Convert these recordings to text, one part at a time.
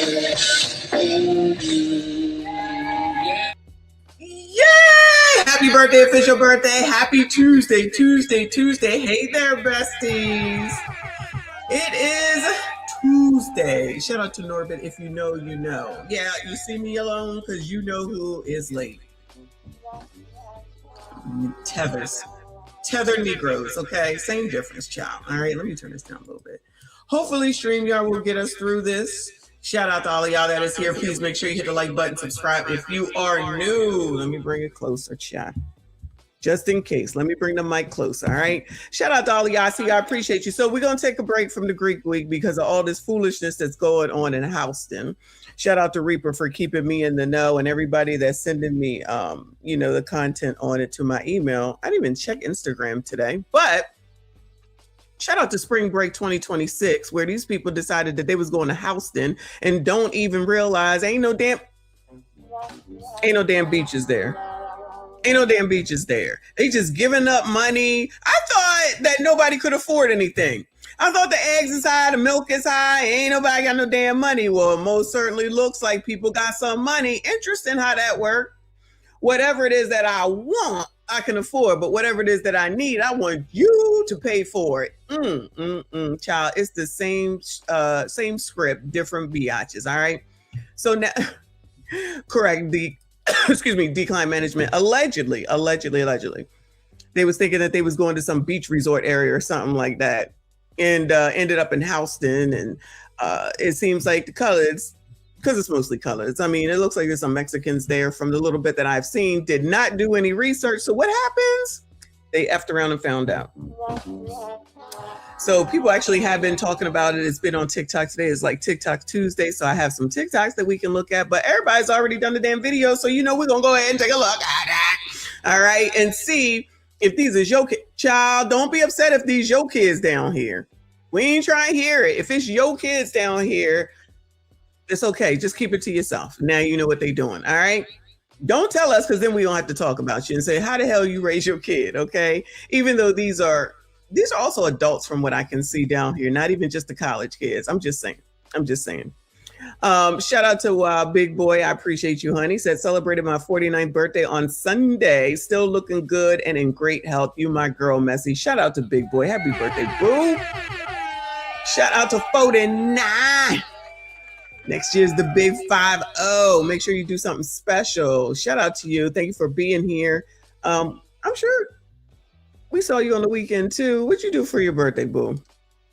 Happy birthday, official birthday. Happy Tuesday. Hey there, besties. It is Tuesday. Shout out to Norbit. If you know, you know. Yeah, you see me alone because you know who is late. Tethers. Tether Negroes, okay? Same difference, child. All right, let me turn this down a little bit. Hopefully, StreamYard will get us through this. Shout out to all of y'all that is here. Please make sure you hit the like button, subscribe if you are new. Let me bring it closer, chat. Just in case. Let me bring the mic closer, all right? Shout out to all of y'all. See, I appreciate you. So we're going to take a break from the Greek Week because of all this foolishness that's going on in Houston. Shout out to Reaper for keeping me in the know and everybody that's sending me, the content on it to my email. I didn't even check Instagram today, but shout out to Spring Break 2026, where these people decided that they was going to Houston and don't even realize ain't no damn beaches there. Ain't no damn beaches there. They just giving up money. I thought that nobody could afford anything. I thought the eggs is high, the milk is high, ain't nobody got no damn money. Well, it most certainly looks like people got some money. Interesting how that worked. Whatever it is that I want, I can afford, but whatever it is that I need, I want you to pay for it. Child, it's the same script, different biatches, all right? So now, correct, decline management, allegedly. They was thinking that they was going to some beach resort area or something like that, and ended up in Houston, and it seems like the colors, because it's mostly colors. I mean, it looks like there's some Mexicans there from the little bit that I've seen, did not do any research. So what happens? They effed around and found out. So people actually have been talking about it. It's been on TikTok today. It's like TikTok Tuesday. So I have some TikToks that we can look at, but everybody's already done the damn video. So, we're going to go ahead and take a look at it. All right. And see if these is your kids. Child, don't be upset if these your kids down here. We ain't trying to hear it. If it's your kids down here, it's okay. Just keep it to yourself. Now you know what they're doing. All right. Don't tell us, because then we don't have to talk about you and say, how the hell you raise your kid? Okay. Even though these are also adults from what I can see down here, not even just the college kids. I'm just saying. Shout out to Big Boy. I appreciate you, honey. Said celebrated my 49th birthday on Sunday. Still looking good and in great health. You, my girl, Messy. Shout out to Big Boy. Happy birthday, boo. Shout out to 49. Next year's the big 5-0. Make sure you do something special. Shout out to you. Thank you for being here. I'm sure we saw you on the weekend too. What'd you do for your birthday, boo?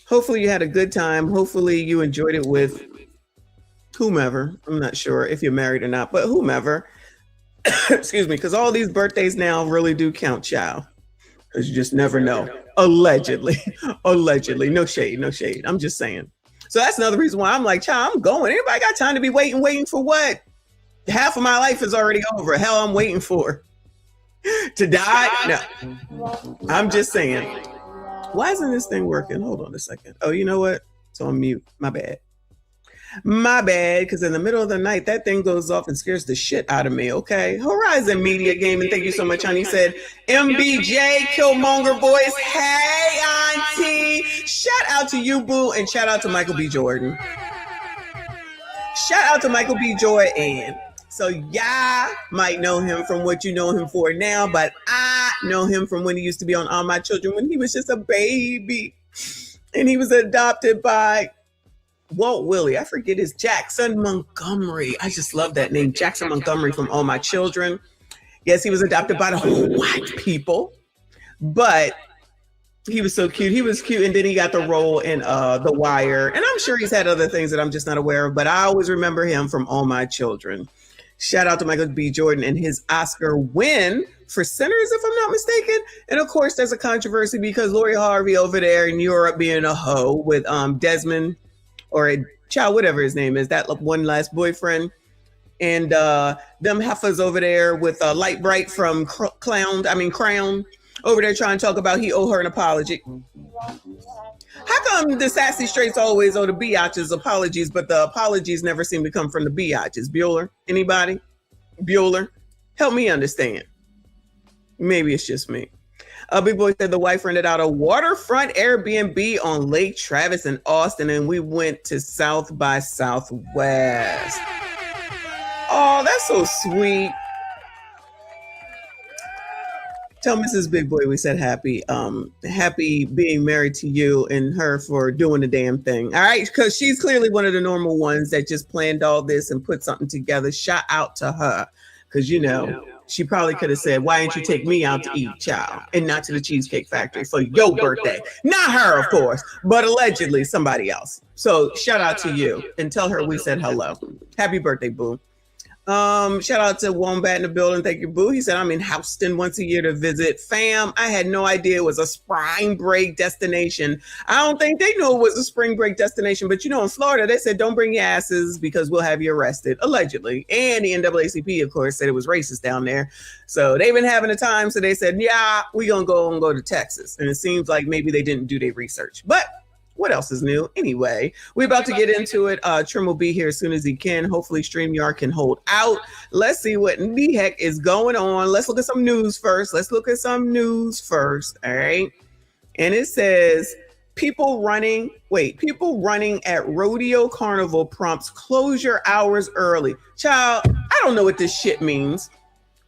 Hopefully you had a good time. Hopefully you enjoyed it with whomever. I'm not sure if you're married or not, but whomever. Excuse me, because all these birthdays now really do count, child. Because you just never know. Allegedly. No shade. I'm just saying. So that's another reason why I'm like, child, I'm going. Anybody got time to be waiting for what? Half of my life is already over. Hell, I'm waiting for to die? No. I'm just saying. Why isn't this thing working? Hold on a second. Oh, you know what? It's on mute. My bad. Because in the middle of the night, that thing goes off and scares the shit out of me, okay? Horizon Media Gaming, thank you so much, honey. Said, MBJ, Killmonger Voice, hey, auntie. Shout out to you, boo, and shout out to Michael B. Jordan. Shout out to Michael B. Jordan. So y'all might know him from what you know him for now, but I know him from when he used to be on All My Children when he was just a baby. And he was adopted by Walt Willie, I forget his Jackson Montgomery. I just love that name, Jackson Montgomery from All My Children. Yes, he was adopted by the white people, but he was so cute. He was cute, and then he got the role in The Wire, and I'm sure he's had other things that I'm just not aware of, but I always remember him from All My Children. Shout out to Michael B. Jordan and his Oscar win for Sinners, if I'm not mistaken. And of course, there's a controversy because Lori Harvey over there in Europe being a hoe with Desmond, or a child, whatever his name is, that one last boyfriend. And them heifers over there with Light Bright from Crown, over there trying to talk about he owe her an apology. How come the sassy straights always owe the biatches apologies, but the apologies never seem to come from the biatches? Bueller? Anybody? Bueller? Help me understand. Maybe it's just me. Big Boy said the wife rented out a waterfront Airbnb on Lake Travis in Austin, and we went to South by Southwest. Oh, that's so sweet. Tell Mrs. Big Boy we said happy being married to you and her for doing the damn thing. All right, because she's clearly one of the normal ones that just planned all this and put something together. Shout out to her, because she probably could have said, "Why didn't you take me out to eat, child, and not to the Cheesecake Factory for your birthday?" Not her, of course, but allegedly somebody else. So shout out to you and tell her we said hello. Happy birthday, boo. Shout out to Wombat in the building. Thank you, boo. He said, I'm in Houston once a year to visit. Fam, I had no idea it was a spring break destination. I don't think they knew it was a spring break destination, but in Florida, they said, don't bring your asses because we'll have you arrested, allegedly. And the NAACP, of course, said it was racist down there. So they've been having a time. So they said, yeah, we're going to go to Texas. And it seems like maybe they didn't do their research. But what else is new? Anyway, we're about to get into it. Trim will be here as soon as he can. Hopefully StreamYard can hold out. Let's see what in the heck is going on. Let's look at some news first. All right. And it says people running at rodeo carnival prompts closure hours early. Child, I don't know what this shit means.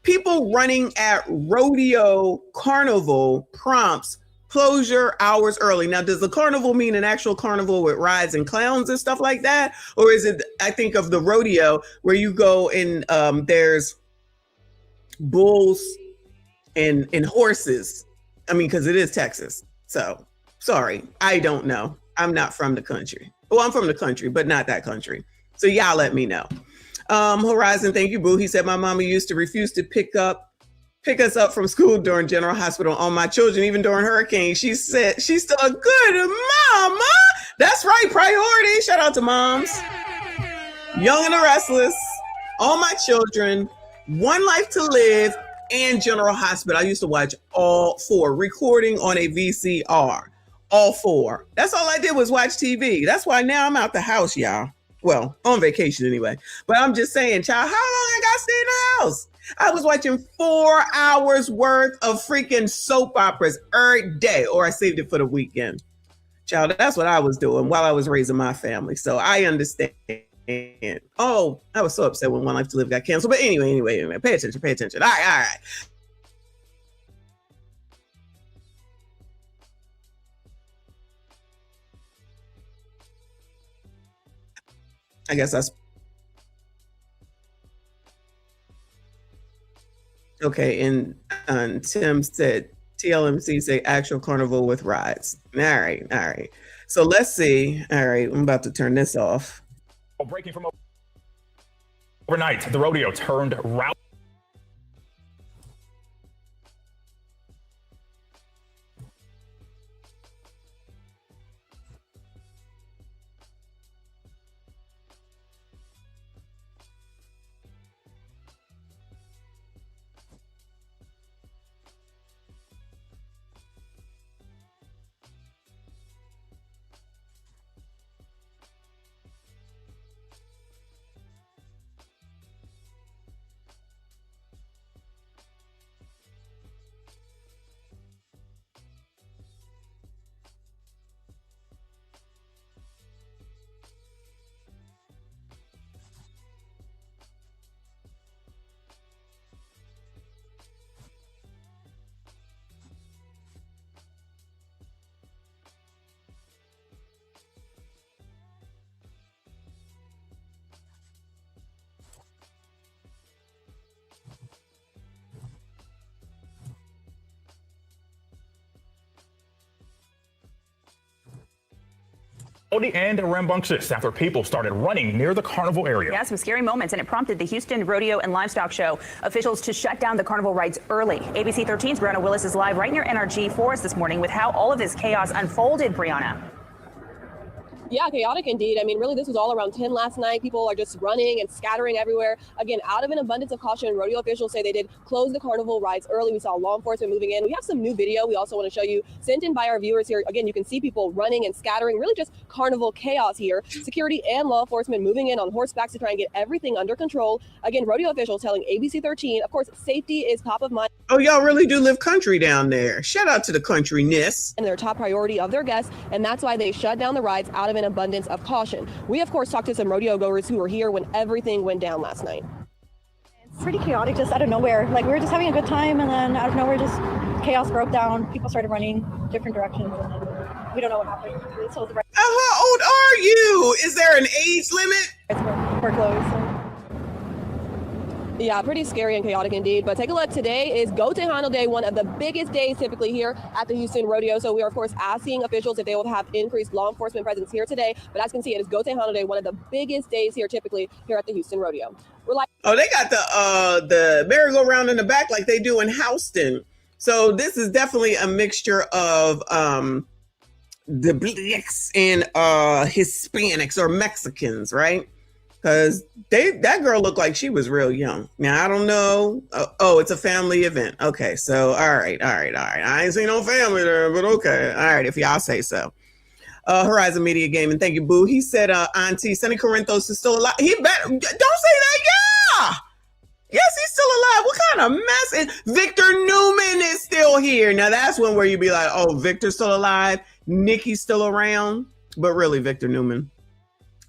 People running at rodeo carnival prompts closure hours early. Now, does the carnival mean an actual carnival with rides and clowns and stuff like that? Or is it, I think of the rodeo where you go and there's bulls and horses. I mean, because it is Texas. So, sorry, I don't know. I'm not from the country. Well, I'm from the country, but not that country. So y'all let me know. Horizon, thank you, boo. He said, my mama used to refuse to pick us up from school during General Hospital on my children, even during hurricanes. She said she's still a good mama. That's right, priority. Shout out to moms. Young and the Restless, All My Children, One Life to Live, and General Hospital. I used to watch all four, recording on a VCR. All four. That's all I did was watch TV. That's why now I'm out the house, y'all. Well, on vacation anyway. But I'm just saying, child, how long I got to stay in the house? I was watching 4 hours worth of freaking soap operas every day, or I saved it for the weekend. Child, that's what I was doing while I was raising my family. So I understand. Oh, I was so upset when One Life to Live got canceled. But anyway, pay attention. All right. I guess that's okay. And Tim said TLMC say actual carnival with rides. All right. So let's see. All right, I'm about to turn this off. Breaking from overnight, the rodeo turned route. And rambunctious after people started running near the carnival area. Yeah, some scary moments, and it prompted the Houston Rodeo and Livestock Show officials to shut down the carnival rides early. ABC 13's Brianna Willis is live right near NRG for us this morning with how all of this chaos unfolded, Brianna. Yeah, chaotic indeed. I mean, really, this was all around 10 last night. People are just running and scattering everywhere. Again, out of an abundance of caution, rodeo officials say they did close the carnival rides early. We saw law enforcement moving in. We have some new video we also want to show you, sent in by our viewers here. Again, you can see people running and scattering, really just carnival chaos here. Security and law enforcement moving in on horsebacks to try and get everything under control. Again, rodeo officials telling ABC 13, of course, safety is top of mind. Oh, y'all really do live country down there. Shout out to the countryness. And their top priority of their guests, and that's why they shut down the rides out of an abundance of caution. We, of course, talked to some rodeo goers who were here when everything went down last night. It's pretty chaotic, just out of nowhere. Like, we were just having a good time, and then out of nowhere, just chaos broke down. People started running different directions, and then we don't know what happened. So the rides How old are you? Is there an age limit? were closed. So. Yeah, pretty scary and chaotic indeed. But take a look. Today is Go Tejano Day, one of the biggest days typically here at the Houston Rodeo. So we are, of course, asking officials if they will have increased law enforcement presence here today. But as you can see, it is Go Tejano Day, one of the biggest days here typically here at the Houston Rodeo. We're like, oh, they got the merry-go-round in the back like they do in Houston. So this is definitely a mixture of the blacks and Hispanics or Mexicans, right? Because that girl looked like she was real young. Now, I don't know. Oh, it's a family event. Okay, so all right. I ain't seen no family there, but okay. All right, if y'all say so. Horizon Media Gaming, thank you, Boo. He said, Auntie, Sonny Corinthos is still alive. He better, don't say that, yeah! Yes, he's still alive. What kind of mess? And Victor Newman is still here. Now, that's one where you be like, oh, Victor's still alive. Nikki's still around. But really, Victor Newman.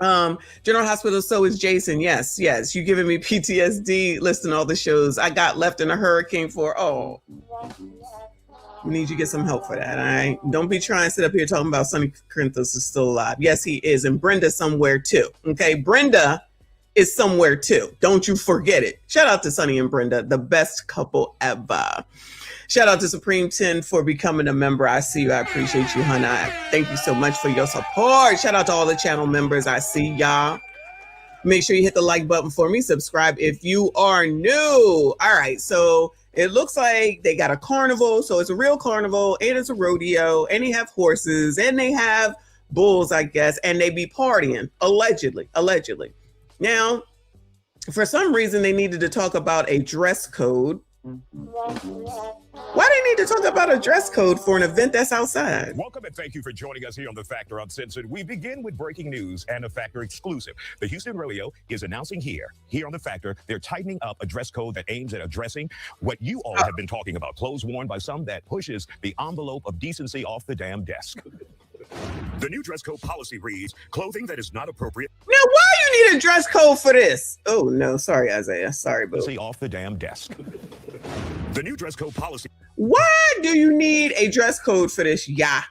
General Hospital, so is Jason. Yes. You giving me PTSD listing all the shows I got left in a hurricane for. Oh, we need you to get some help for that. All right. Don't be trying to sit up here talking about Sonny Corinthos is still alive. Yes, he is. And Brenda's somewhere too. Okay. Brenda is somewhere too. Don't you forget it. Shout out to Sonny and Brenda, the best couple ever. Shout out to Supreme 10 for becoming a member. I see you. I appreciate you, honey. Thank you so much for your support. Shout out to all the channel members. I see y'all. Make sure you hit the like button for me. Subscribe if you are new. All right. So it looks like they got a carnival. So it's a real carnival and it's a rodeo and they have horses and they have bulls, I guess. And they be partying, allegedly. Now, for some reason, they needed to talk about a dress code. Why do they need to talk about a dress code for an event that's outside? Welcome and thank you for joining us here on The Factor Uncensored. We begin with breaking news and a Factor exclusive. The Houston Rodeo is announcing here on The Factor, they're tightening up a dress code that aims at addressing what you all have been talking about. Clothes worn by some that pushes the envelope of decency off the damn desk. The new dress code policy reads, clothing that is not appropriate. Now, why you need a dress code for this? Oh, no. Sorry, Isaiah. Sorry, boo. Off the damn desk. The new dress code policy. Why do you need a dress code for this? Yeah.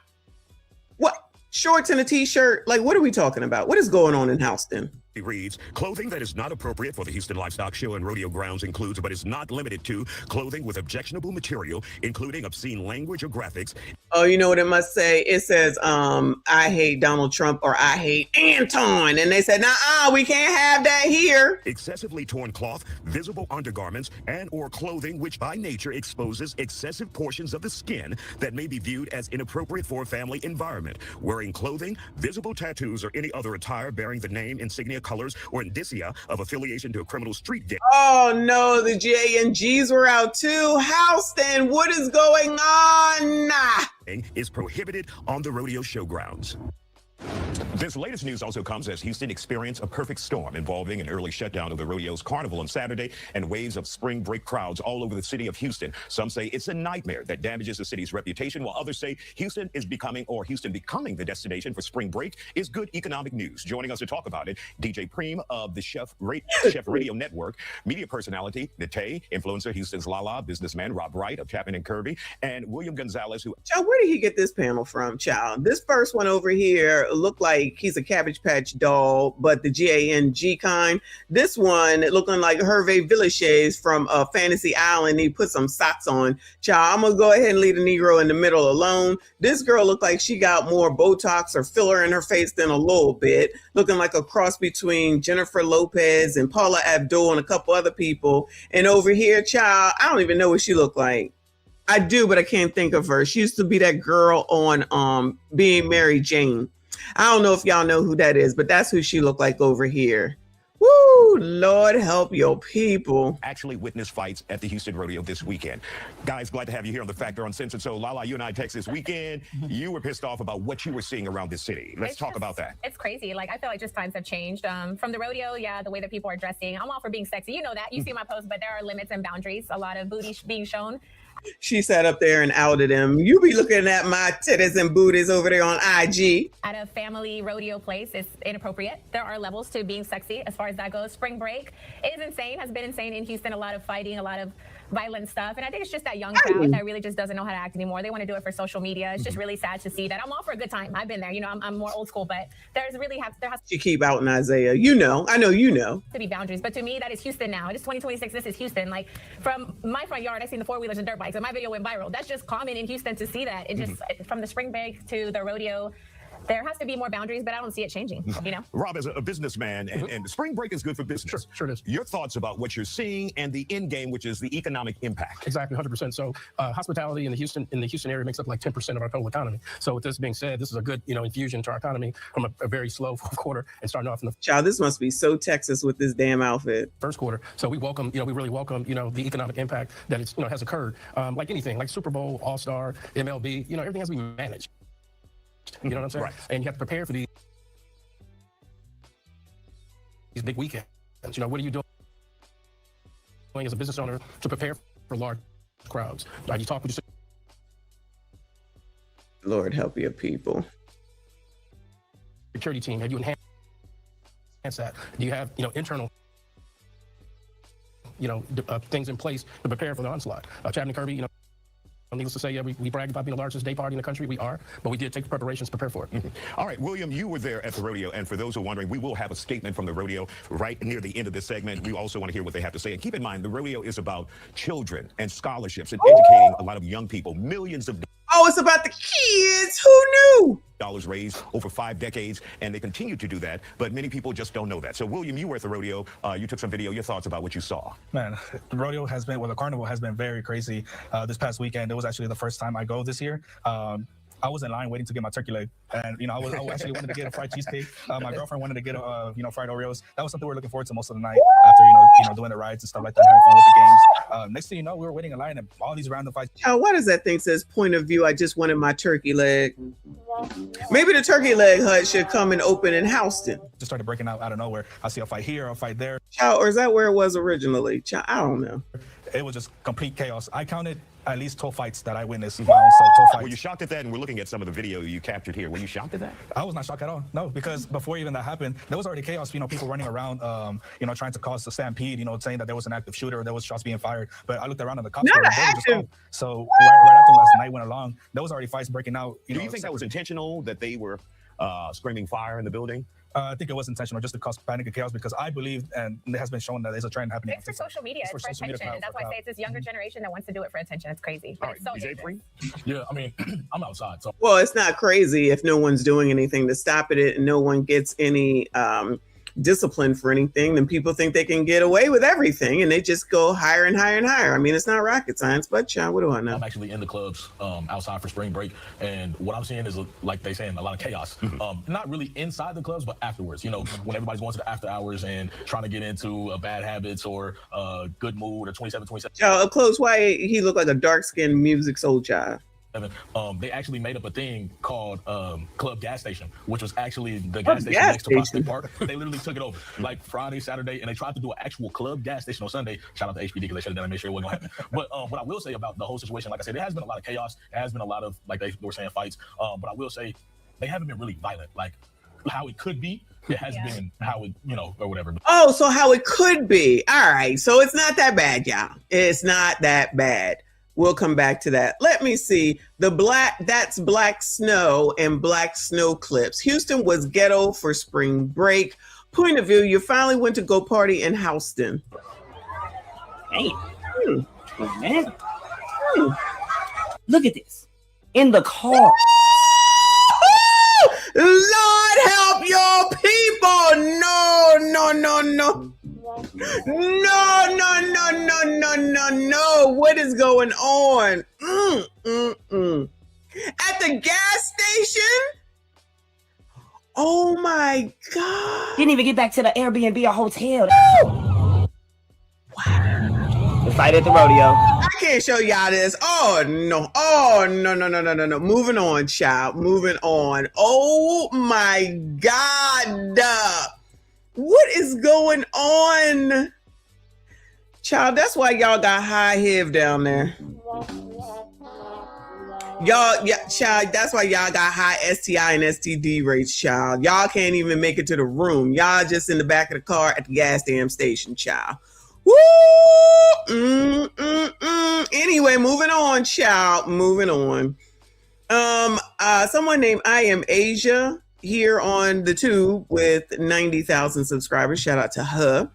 What? Shorts and a t-shirt? Like, what are we talking about? What is going on in Houston? Reads, clothing that is not appropriate for the Houston Livestock Show and Rodeo grounds includes, but is not limited to, clothing with objectionable material, including obscene language or graphics. Oh, you know what it must say? It says, I hate Donald Trump or I hate Anton. And they said, nah, we can't have that here. Excessively torn cloth, visible undergarments, and or clothing which by nature exposes excessive portions of the skin that may be viewed as inappropriate for a family environment. Wearing clothing, visible tattoos, or any other attire bearing the name, insignia, colors, or indicia of affiliation to a criminal street gang. Oh no, the GANGs were out too. Houston, what is going on? Is prohibited on the rodeo showgrounds. This latest news also comes as Houston experienced a perfect storm involving an early shutdown of the rodeo's carnival on Saturday and waves of spring break crowds all over the city of Houston. Some say it's a nightmare that damages the city's reputation, while others say Houston becoming the destination for spring break is good economic news. Joining us to talk about it, DJ Preem of the Chef Radio Network, media personality Nate, influencer Houston's Lala, businessman Rob Wright of Chapman and Kirby, and William Gonzalez, who... Child, where did he get this panel from, child? This first one over here looked like he's a Cabbage Patch doll, but the GANG kind. This one looking like Hervé Villechaize from Fantasy Island. He put some socks on. Child, I'm gonna go ahead and leave the Negro in the middle alone. This girl looked like she got more Botox or filler in her face than a little bit, looking like a cross between Jennifer Lopez and Paula Abdul and a couple other people. And over here, child, I don't even know what she looked like. I do, but I can't think of her. She used to be that girl on Being Mary Jane. I don't know if y'all know who that is, but that's who she looked like over here. Woo! Ooh, Lord help your people. Actually witnessed fights at the Houston Rodeo this weekend. Guys, glad to have you here on The Factor Uncensored. So, Lala, you and I text this weekend. You were pissed off about what you were seeing around this city. Let's talk about that. It's crazy. Like, I feel like just times have changed. From the rodeo, yeah, the way that people are dressing. I'm all for being sexy. You know that. You see my posts, but there are limits and boundaries. A lot of booty being shown. She sat up there and outed him. You be looking at my titties and booties over there on IG. At a family rodeo place, it's inappropriate. There are levels to being sexy as far as that goes. Spring break is insane, has been insane in Houston. A lot of fighting, a lot of violent stuff. And I think it's just that young crowd that really just doesn't know how to act anymore. They want to do it for social media. It's just really sad to see that. I'm all for a good time. I've been there. You know, I'm more old school, but there has She keep outing Isaiah. You know, I know you know. to be boundaries. But to me, that is Houston now. It is 2026. This is Houston. Like, from my front yard, I seen the four-wheelers and dirt bikes, and my video went viral. That's just common in Houston to see that. It just, from the spring break to the rodeo, there has to be more boundaries, but I don't see it changing, you know? Rob, as a businessman, and spring break is good for business. Sure it is. Your thoughts about what you're seeing and the end game, which is the economic impact. Exactly, 100%. So hospitality in the Houston area makes up like 10% of our total economy. So with this being said, this is a good, infusion to our economy from a very slow fourth quarter and starting off in the Child, this must be so Texas with this damn outfit. first quarter. So we welcome, we really welcome, the economic impact that it's, has occurred. Like anything, like Super Bowl, All-Star, MLB, everything has to be managed. You know what I'm saying? Right. And you have to prepare for these big weekends. What are you doing as a business owner to prepare for large crowds? Are you talking to your Lord help your people. security team? Have you enhanced that? Do you have, internal, things in place to prepare for the onslaught? Chapman and Kirby, needless to say, yeah, we brag about being the largest day party in the country. We are, but we did take preparations to prepare for it. All right, William, you were there at the rodeo, and for those who are wondering, we will have a statement from the rodeo right near the end of this segment. We also want to hear what they have to say. And keep in mind, the rodeo is about children and scholarships and educating a lot of young people. Millions of Oh, it's about the kids. Who knew? dollars raised over 5 decades, and they continue to do that, but many people just don't know that. So, William, you were at the rodeo. You took some video. Your thoughts about what you saw? Man, the rodeo has been, the carnival has been very crazy this past weekend. It was actually the first time I go this year. I was in line waiting to get my turkey leg, and I actually wanted to get a fried cheesecake. My girlfriend wanted to get fried Oreos. That was something we were looking forward to most of the night after doing the rides and stuff like that, having fun with the games. Next thing you know, we were waiting in line and all these random fights. Child, why does that thing says point of view? I just wanted my turkey leg. Maybe the turkey leg hut should come and open in Houston. Just started breaking out of nowhere. I see a fight here, a fight there. Child, or is that where it was originally? Child, I don't know. It was just complete chaos. I counted at least 12 fights that I witnessed my own self. 12 fights. Were you shocked at that? And we're looking at some of the video you captured here. Were you shocked at that? I was not shocked at all. No, because before even that happened, there was already chaos. People running around, trying to cause a stampede. Saying that there was an active shooter, or there was shots being fired. But I looked around and the cops were just calm. So right after last night went along, there was already fights breaking out. Do you think that was intentional, that they were screaming fire in the building? I think it was intentional, just to cause panic and chaos, because I believe, and it has been shown, that there's a trend happening. It's for social media. It's for attention. And that's why I say it's this younger generation that wants to do it for attention. It's crazy. All right, It's so DJ Bryn? Yeah, I mean, I'm outside, so. Well, it's not crazy if no one's doing anything to stop it and no one gets any discipline for anything. Then people think they can get away with everything and they just go higher and higher and higher. I mean, it's not rocket science, but child, what do I know? I'm actually in the clubs outside for spring break, and what I'm seeing is, like they saying, a lot of chaos. Not really inside the clubs, but afterwards. When everybody's going to the after hours and trying to get into bad habits or good mood or 27. Child, up close, why he look like a dark-skinned music soul child? They actually made up a thing called Club Gas Station, which was actually the gas station next to Prospect Park. They literally took it over like Friday, Saturday, and they tried to do an actual club gas station on Sunday. Shout out to HPD because they shut it down and made sure it wasn't going to happen. But what I will say about the whole situation, like I said, there has been a lot of chaos. There has been a lot of, like they were saying, fights. But I will say they haven't been really violent. Like how it could be, it has been how it, or whatever. Oh, so how it could be. All right. So it's not that bad, y'all. It's not that bad. We'll come back to that. Let me see. That's Black Snow and Black Snow clips. Houston was ghetto for spring break. Point of view, you finally went to go party in Houston. Hey, man. Look at this. In the car. Lord help your people. No. No. What is going on? At the gas station? Oh my God. Didn't even get back to the Airbnb or hotel. Wow. The fight at the rodeo. I can't show y'all this. Oh no. Oh no. Moving on, child. Moving on. Oh my God. What is going on? Child, that's why y'all got high HIV down there. Y'all, yeah, child, that's why y'all got high STI and STD rates, child. Y'all can't even make it to the room. Y'all just in the back of the car at the gas damn station, child. Woo! Anyway, moving on, child. Moving on. Someone named I Am Asia here on the tube with 90,000 subscribers. Shout out to her.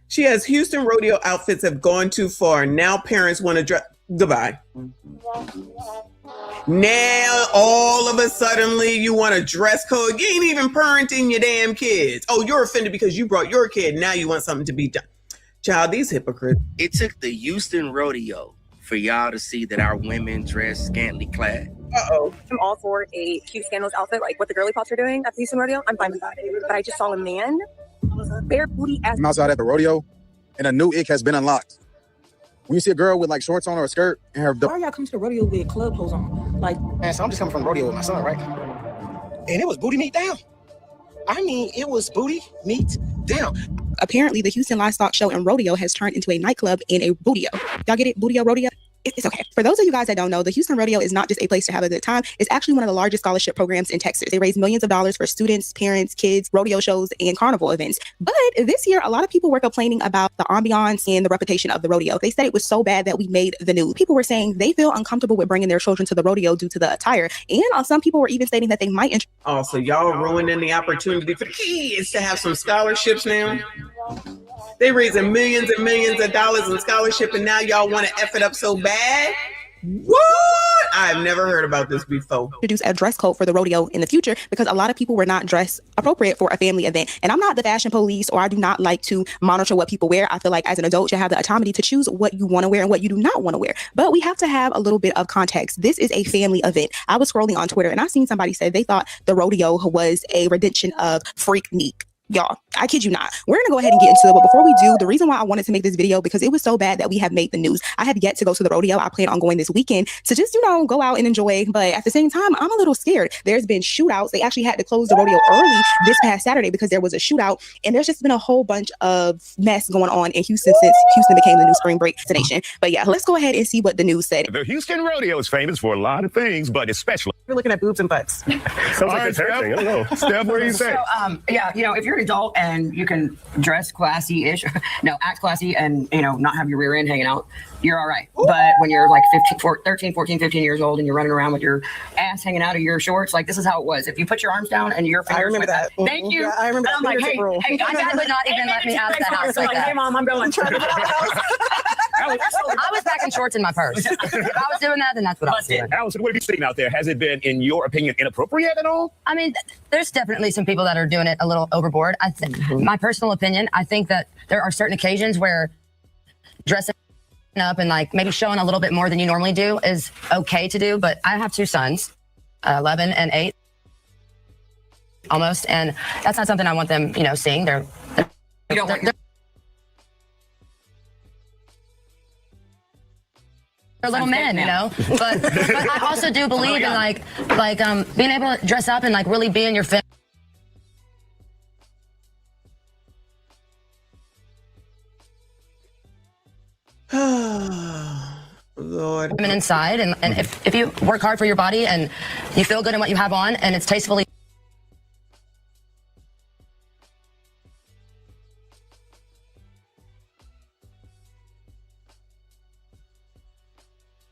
She has Houston rodeo outfits have gone too far. Now parents want to dress. Goodbye. Now all of a suddenly you want a dress code. You ain't even parenting your damn kids. Oh, you're offended because you brought your kid. Now you want something to be done. Child, these hypocrites. It took the Houston rodeo for y'all to see that our women dress scantily clad. Uh-oh. I'm all for a cute scandalous outfit, like what the girly pops are doing at the Houston rodeo. I'm fine with that. But I just saw a man, bare booty ass. I'm outside at the rodeo, and a new ick has been unlocked. When you see a girl with like shorts on or a skirt and her... Why y'all come to the rodeo with club clothes on? Like, man, so I'm just coming from the rodeo with my son, right? and it was booty meat down. I mean, it was booty meat down. Apparently, the Houston Livestock Show and Rodeo has turned into a nightclub and a rodeo. Y'all get it? Bootio, rodeo? It's okay. For those of you guys that don't know, the Houston Rodeo is not just a place to have a good time. It's actually one of the largest scholarship programs in Texas. They raise millions of dollars for students, parents, kids, rodeo shows, and carnival events. But this year, a lot of people were complaining about the ambiance and the reputation of the rodeo. They said it was so bad that we made the news. People were saying they feel uncomfortable with bringing their children to the rodeo due to the attire. And some people were even stating that they might... Oh, so y'all ruining the opportunity for the kids to have some scholarships now? They raising millions and millions of dollars in scholarship, and now y'all want to F it up so bad? What? I've never heard about this before. Introduce a dress code for the rodeo in the future because a lot of people were not dressed appropriate for a family event. And I'm not the fashion police, or I do not like to monitor what people wear. I feel like as an adult, you have the autonomy to choose what you want to wear and what you do not want to wear. But we have to have a little bit of context. This is a family event. I was scrolling on Twitter and I seen somebody say they thought the rodeo was a rendition of Freaknik. Y'all, I kid you not. We're going to go ahead and get into it. But before we do, the reason why I wanted to make this video, because it was so bad that we have made the news. I have yet to go to the rodeo. I plan on going this weekend to just, go out and enjoy. But at the same time, I'm a little scared. There's been shootouts. They actually had to close the rodeo early this past Saturday because there was a shootout. And there's just been a whole bunch of mess going on in Houston since Houston became the new spring break destination. But yeah, let's go ahead and see what the news said. The Houston rodeo is famous for a lot of things, but especially... We're looking at boobs and butts. Sounds like it's hurting. I don't know. Steph, what do you say? So, yeah, if you're an adult and you can dress classy-ish, act classy and, not have your rear end hanging out, you're all right. But when you're like 13, 14, 15 years old and you're running around with your ass hanging out of your shorts, like this is how it was. If you put your arms down and your fingers... I remember that. Thank you. Yeah, I remember I'm like, hey, my dad would not even let me out of the house like that. Hey, Mom, I'm going. I was packing shorts in my purse. If I was doing that, then that's what I was doing. Allison, what have you seen out there? Has it been, in your opinion, inappropriate at all? I mean, there's definitely some people that are doing it a little overboard. My personal opinion, I think that there are certain occasions where dressing up and like maybe showing a little bit more than you normally do is okay to do. But I have two sons, 11 and 8 almost. And that's not something I want them, seeing. They're little men, but I also do believe in like being able to dress up and like really be in your Lord. feminine side, and if you work hard for your body and you feel good in what you have on and it's tastefully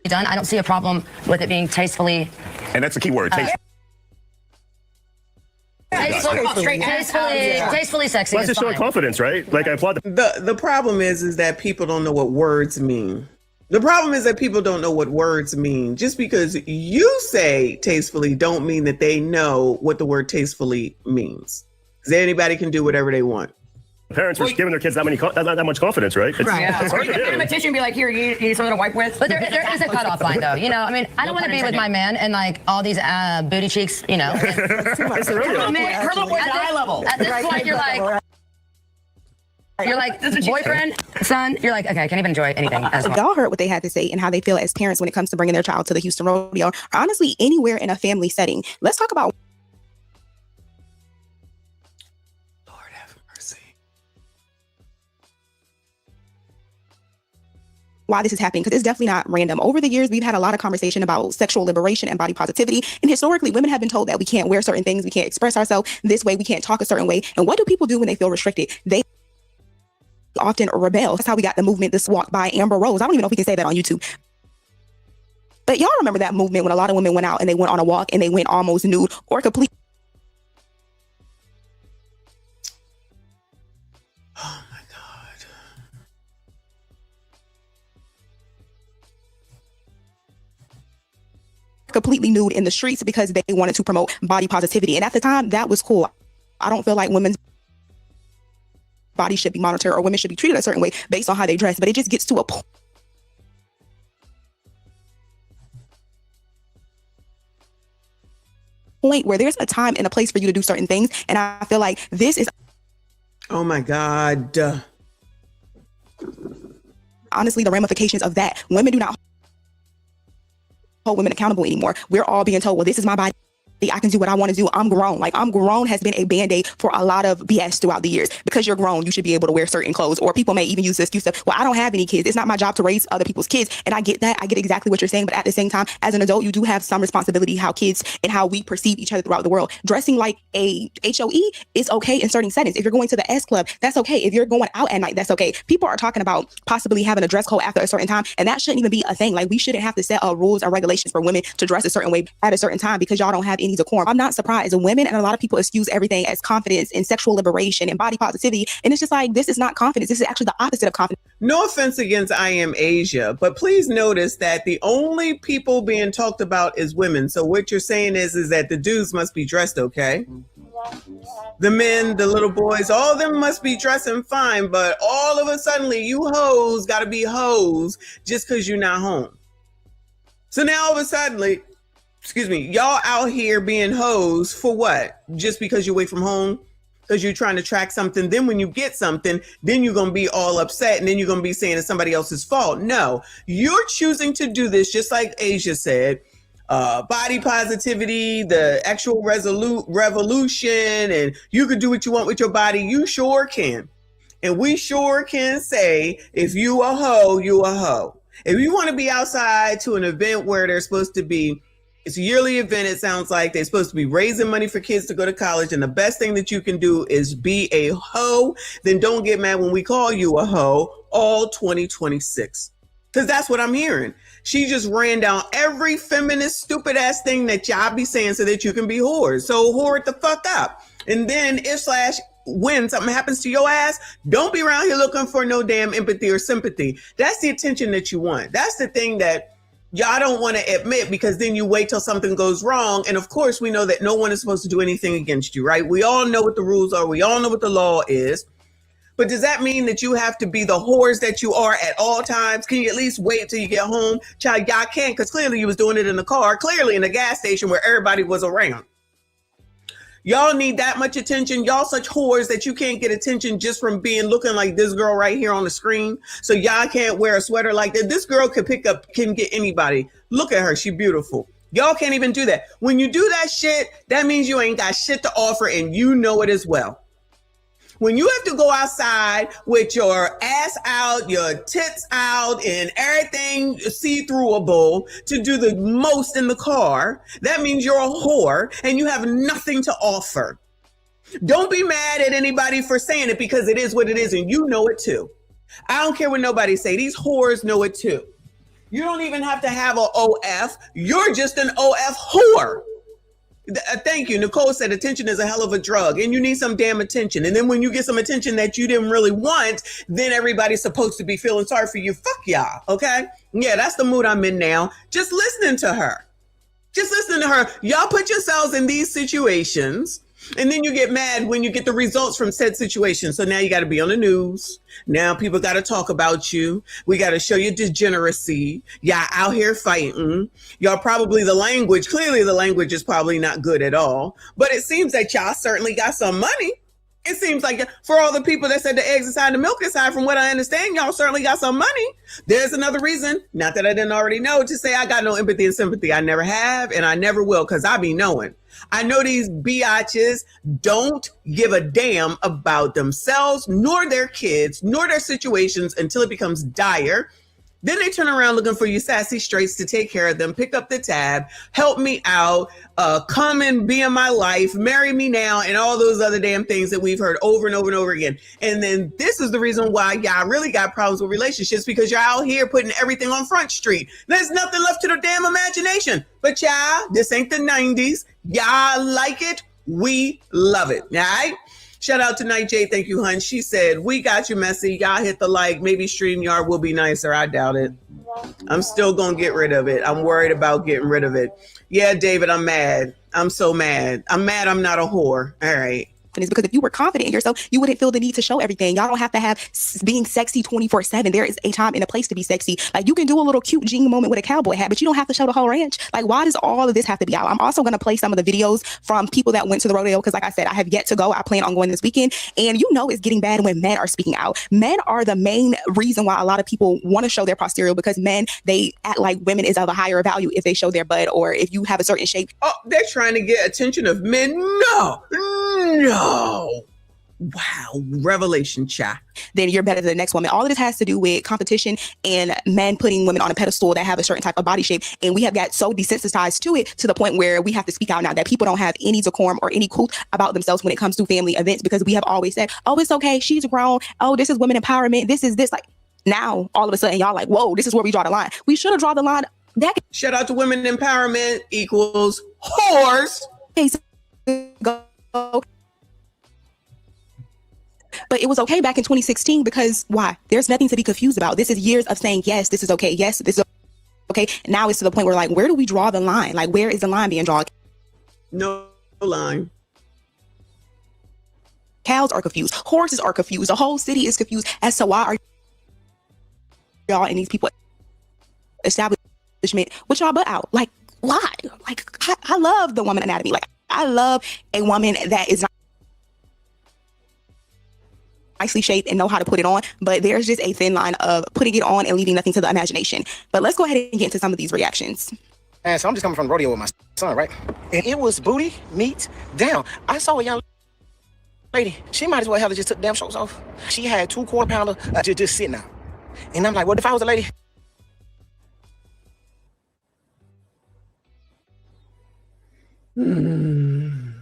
done, I don't see a problem with it being tastefully. And that's a key word, tastefully sexy. Well, that's just showing confidence, right? Like I applaud the problem is that people don't know what words mean. The problem is that people don't know what words mean. Just because you say tastefully don't mean that they know what the word tastefully means. Because anybody can do whatever they want. Parents were giving their kids that much confidence, right? It's, Yeah. it's hard to Hand him do. a tissue and be like, here, you need something to wipe with. But there is a cutoff line, though. You know, I mean, I don't want to be with my man and like all these booty cheeks, you know. It's the rodeo. At this point, you're like boyfriend, son. You're like, okay, I can't even enjoy anything. As well. Y'all heard what they had to say and how they feel as parents when it comes to bringing their child to the Houston Rodeo, or honestly anywhere in a family setting. Let's talk about why this is happening, because it's definitely not random. Over the years, we've had a lot of conversation about sexual liberation and body positivity. And historically, women have been told that we can't wear certain things, we can't express ourselves this way, we can't talk a certain way. And what do people do when they feel restricted? They often rebel. That's how we got the movement, This Walk by Amber Rose. I don't even know if we can say that on YouTube. But y'all remember that movement when a lot of women went out and they went on a walk and they went almost nude or complete. Completely nude in the streets because they wanted to promote body positivity. And at the time, that was cool. I don't feel like women's body should be monitored or women should be treated a certain way based on how they dress, but it just gets to a point where there's a time and a place for you to do certain things. And I feel like this is... Oh my God. Honestly, the ramifications of that. Women do not hold women accountable anymore. We're all being told, well, this is my body. I can do what I want to do. I'm grown. Like, I'm grown has been a band-aid for a lot of BS throughout the years. Because you're grown, you should be able to wear certain clothes. Or people may even use the excuse of, well, I don't have any kids. It's not my job to raise other people's kids. And I get that. I get exactly what you're saying. But at the same time, as an adult, you do have some responsibility how kids and how we perceive each other throughout the world. Dressing like a HOE is okay in certain settings. If you're going to the S Club, that's okay. If you're going out at night, that's okay. People are talking about possibly having a dress code after a certain time. And that shouldn't even be a thing. Like, we shouldn't have to set rules and regulations for women to dress a certain way at a certain time because y'all don't have any decorum. I'm not surprised. Women and a lot of people excuse everything as confidence and sexual liberation and body positivity. And it's just like, this is not confidence. This is actually the opposite of confidence. No offense against I Am Asia, but please notice that the only people being talked about is women. So what you're saying is that the dudes must be dressed okay. The men, the little boys, all of them must be dressing fine, but all of a sudden you hoes got to be hoes just because you're not home. So now all of a sudden, y'all out here being hoes for what? Just because you're away from home? Because you're trying to track something. Then when you get something, then you're going to be all upset and then you're going to be saying it's somebody else's fault. No, you're choosing to do this just like Asia said. Body positivity, the actual revolution, and you could do what you want with your body. You sure can. And we sure can say, if you a hoe, you a hoe. If you want to be outside to an event where they're supposed to be, it's a yearly event. It sounds like they're supposed to be raising money for kids to go to college. And the best thing that you can do is be a hoe. Then don't get mad when we call you a hoe all 2026. Because that's what I'm hearing. She just ran down every feminist, stupid ass thing that y'all be saying so that you can be whores. So whore it the fuck up. And then when something happens to your ass, don't be around here looking for no damn empathy or sympathy. That's the attention that you want. That's the thing that y'all don't want to admit, because then you wait till something goes wrong. And of course, we know that no one is supposed to do anything against you, right? We all know what the rules are. We all know what the law is. But does that mean that you have to be the whores that you are at all times? Can you at least wait till you get home? Child, y'all can't, because clearly you was doing it in the car, clearly in the gas station where everybody was around. Y'all need that much attention. Y'all such whores that you can't get attention just from looking like this girl right here on the screen. So y'all can't wear a sweater like that. This girl can get anybody. Look at her. She beautiful. Y'all can't even do that. When you do that shit, that means you ain't got shit to offer, and you know it as well. When you have to go outside with your ass out, your tits out, and everything see-throughable to do the most in the car, that means you're a whore and you have nothing to offer. Don't be mad at anybody for saying it, because it is what it is, and you know it too. I don't care what nobody say. These whores know it too. You don't even have to have an OF. You're just an OF whore. Thank you. Nicole said attention is a hell of a drug, and you need some damn attention. And then when you get some attention that you didn't really want, then everybody's supposed to be feeling sorry for you. Fuck y'all. Okay. Yeah, that's the mood I'm in now. Just listening to her. Y'all put yourselves in these situations And then you get mad when you get the results from said situation. So now you got to be on the news. Now people got to talk about you. We got to show you degeneracy. Y'all out here fighting. Y'all probably clearly the language is probably not good at all. But it seems that y'all certainly got some money. It seems like for all the people that said the eggs inside, the milk inside, from what I understand, y'all certainly got some money. There's another reason, not that I didn't already know, to say I got no empathy and sympathy. I never have, and I never will, because I be knowing. I know these biatches don't give a damn about themselves, nor their kids, nor their situations until it becomes dire. Then they turn around looking for you sassy straights to take care of them, pick up the tab, help me out, come and be in my life, marry me now, and all those other damn things that we've heard over and over and over again. And then this is the reason why y'all really got problems with relationships, because you're out here putting everything on Front Street. There's nothing left to the damn imagination. But y'all, this ain't the 90s. Y'all like it. We love it. All right? Shout out to Night J. Thank you, hun. She said, we got you, Messy. Y'all hit the like. Maybe StreamYard will be nicer. I doubt it. I'm still going to get rid of it. I'm worried about getting rid of it. Yeah, David, I'm mad. I'm so mad. I'm mad I'm not a whore. All right. Because if you were confident in yourself, you wouldn't feel the need to show everything. Y'all don't have to have being sexy 24/7. There is a time and a place to be sexy. Like, you can do a little cute jean moment with a cowboy hat, but you don't have to show the whole ranch. Like, why does all of this have to be out? I'm also going to play some of the videos from people that went to the rodeo, because like I said, I have yet to go. I plan on going this weekend. And it's getting bad when men are speaking out. Men are the main reason why a lot of people want to show their posterior, because men, they act like women is of a higher value if they show their butt, or if you have a certain shape. Oh, they're trying to get attention of men? No. Wow, revelation, child. Then you're better than the next woman. All of this has to do with competition and men putting women on a pedestal that have a certain type of body shape. And we have got so desensitized to it, to the point where we have to speak out now, that people don't have any decorum or any cool about themselves when it comes to family events, because we have always said, oh, it's okay, she's grown. Oh, this is women empowerment. This is this. Like, now, all of a sudden, y'all like, whoa, this is where we draw the line. We should have drawn the line. Shout out to women empowerment equals whores. But it was okay back in 2016, because why? There's nothing to be confused about. This is years of saying, yes, this is okay. Yes, this is okay. Now it's to the point where, like, where do we draw the line? Like, where is the line being drawn? No line. Cows are confused. Horses are confused. The whole city is confused as to why are y'all and these people establishment with y'all butt out. Like, why? Like, I love the woman anatomy. Like, I love a woman that is not nicely shaped and know how to put it on, but there's just a thin line of putting it on and leaving nothing to the imagination. But let's go ahead and get into some of these reactions. And so I'm just coming from the rodeo with my son, right? And it was booty, meat, down. I saw a young lady. She might as well have just took damn shorts off. She had 2 quarter-pounder just sitting out. And I'm like, what if I was a lady? And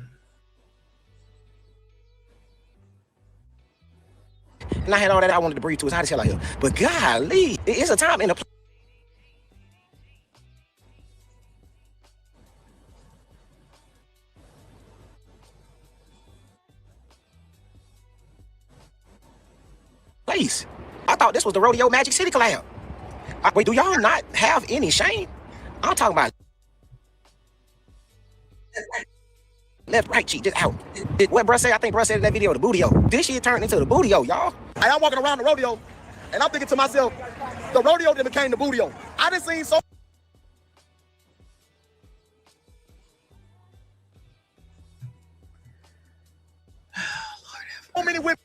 I had all that I wanted to breathe to. It's hot as hell out here. But golly, it's a time and a place. I thought this was the Rodeo Magic City collab. Wait, do y'all not have any shame? I'm talking about left, right cheek, just out. What bruh say? I think bruh said in that video, the bootio. This shit turned into the bootio, y'all. I'm walking around the rodeo, and I'm thinking to myself, the rodeo that became the bootio. I done seen so many women.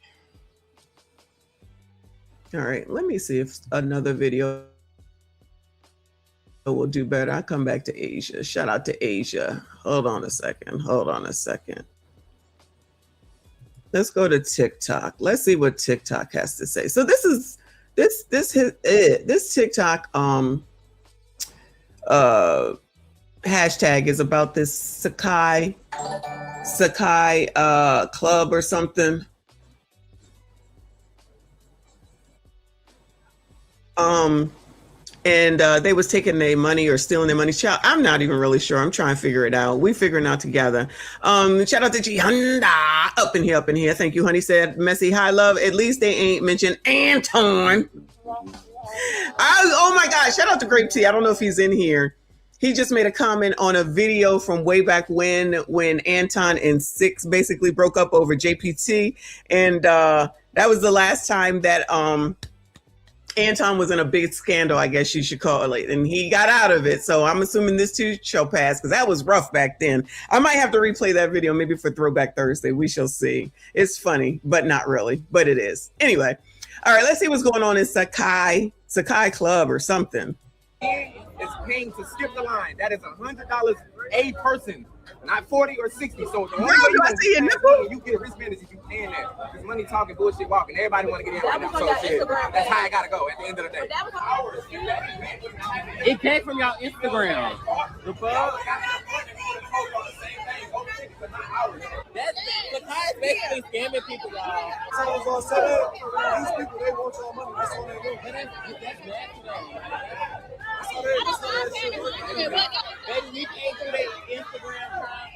All right, let me see if another video will do better. I come back to Asia. Shout out to Asia. Hold on a second. Let's go to TikTok. Let's see what TikTok has to say. So this TikTok hashtag is about this Sakai club or something. And they was taking their money or stealing their money. Child, I'm not even really sure. I'm trying to figure it out. We figuring it out together. Shout out to Gianda up in here. Thank you, honey. Said Messy, hi love. At least they ain't mentioned Anton. Oh my God! Shout out to Grape Tea. I don't know if he's in here. He just made a comment on a video from way back when Anton and Six basically broke up over JPT. And that was the last time that Anton was in a big scandal, I guess you should call it. And he got out of it. So I'm assuming this too shall pass, because that was rough back then. I might have to replay that video maybe for Throwback Thursday. We shall see. It's funny, but not really. But it is. Anyway. All right, let's see what's going on in Sakai Club or something. Is paying to skip the line. That is $100 a person, not 40 or 60. So the only way you get wristband is if you paying that. Because money talking, bullshit walking. Everybody want to get in right now. So shit, that's how I gotta go at the end of the day. It came from y'all Instagram. The fuck? The guy's basically scamming people, y'all. Someone's gonna set up. These people, they want your money. That's all they do. Baby, we came through their Instagram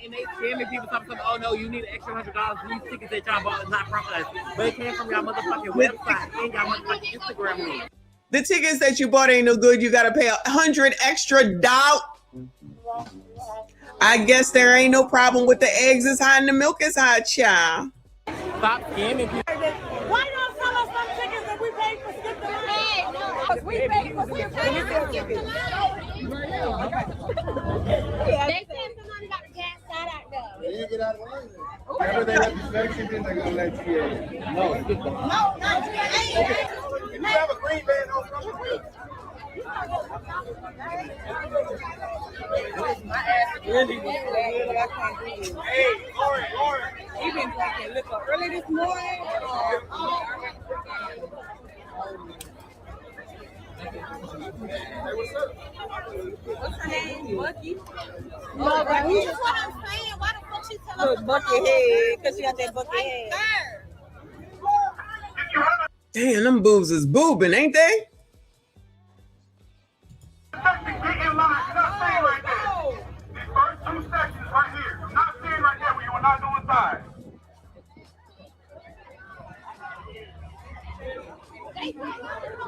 and they scamming people talking, oh no, you need an extra $100. These tickets that y'all bought is not from us. But it came from y'all motherfucking website and y'all motherfucking Instagram link. The tickets that you bought ain't no good. You gotta pay $100 extra. I guess there ain't no problem with the eggs is high and the milk is high, child. Stop scamming people. Why not sell us some tickets that we paid for skip the line? Because we paid for skip the line. They said somebody got the gas side out there. You get out of the line. Whenever they have the section, then they're gonna let you in. No, skip the line. No, you have a green band on something. My ass really was bad. I can't do it. Hey, Lord. You been drinking liquor early this morning? What's her name? Bucky? No, but that's what I'm saying. Why the fuck she tell us? Bucky head, because she got that Bucky head. Damn, them boobs is boobing, ain't they? Get in line. You're not staying right there. These first two sections right here. You're not staying right there when you are not doing side.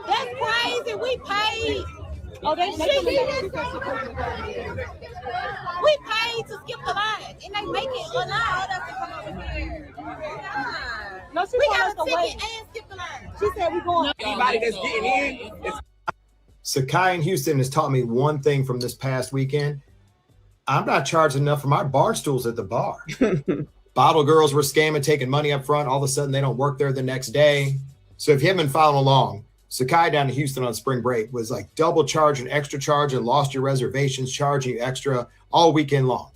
That's crazy. We paid. Oh, they we paid to skip the line, and they make it allow us to come over here. No, we got a ticket and skip the line. She said we going. Anybody that's getting in, Sakai in Houston has taught me one thing from this past weekend. I'm not charging enough for my bar stools at the bar. Bottle girls were scamming, taking money up front. All of a sudden, they don't work there the next day. So if you haven't been following along, Sakai down in Houston on spring break was like double charge and extra charge and lost your reservations, charging you extra all weekend long.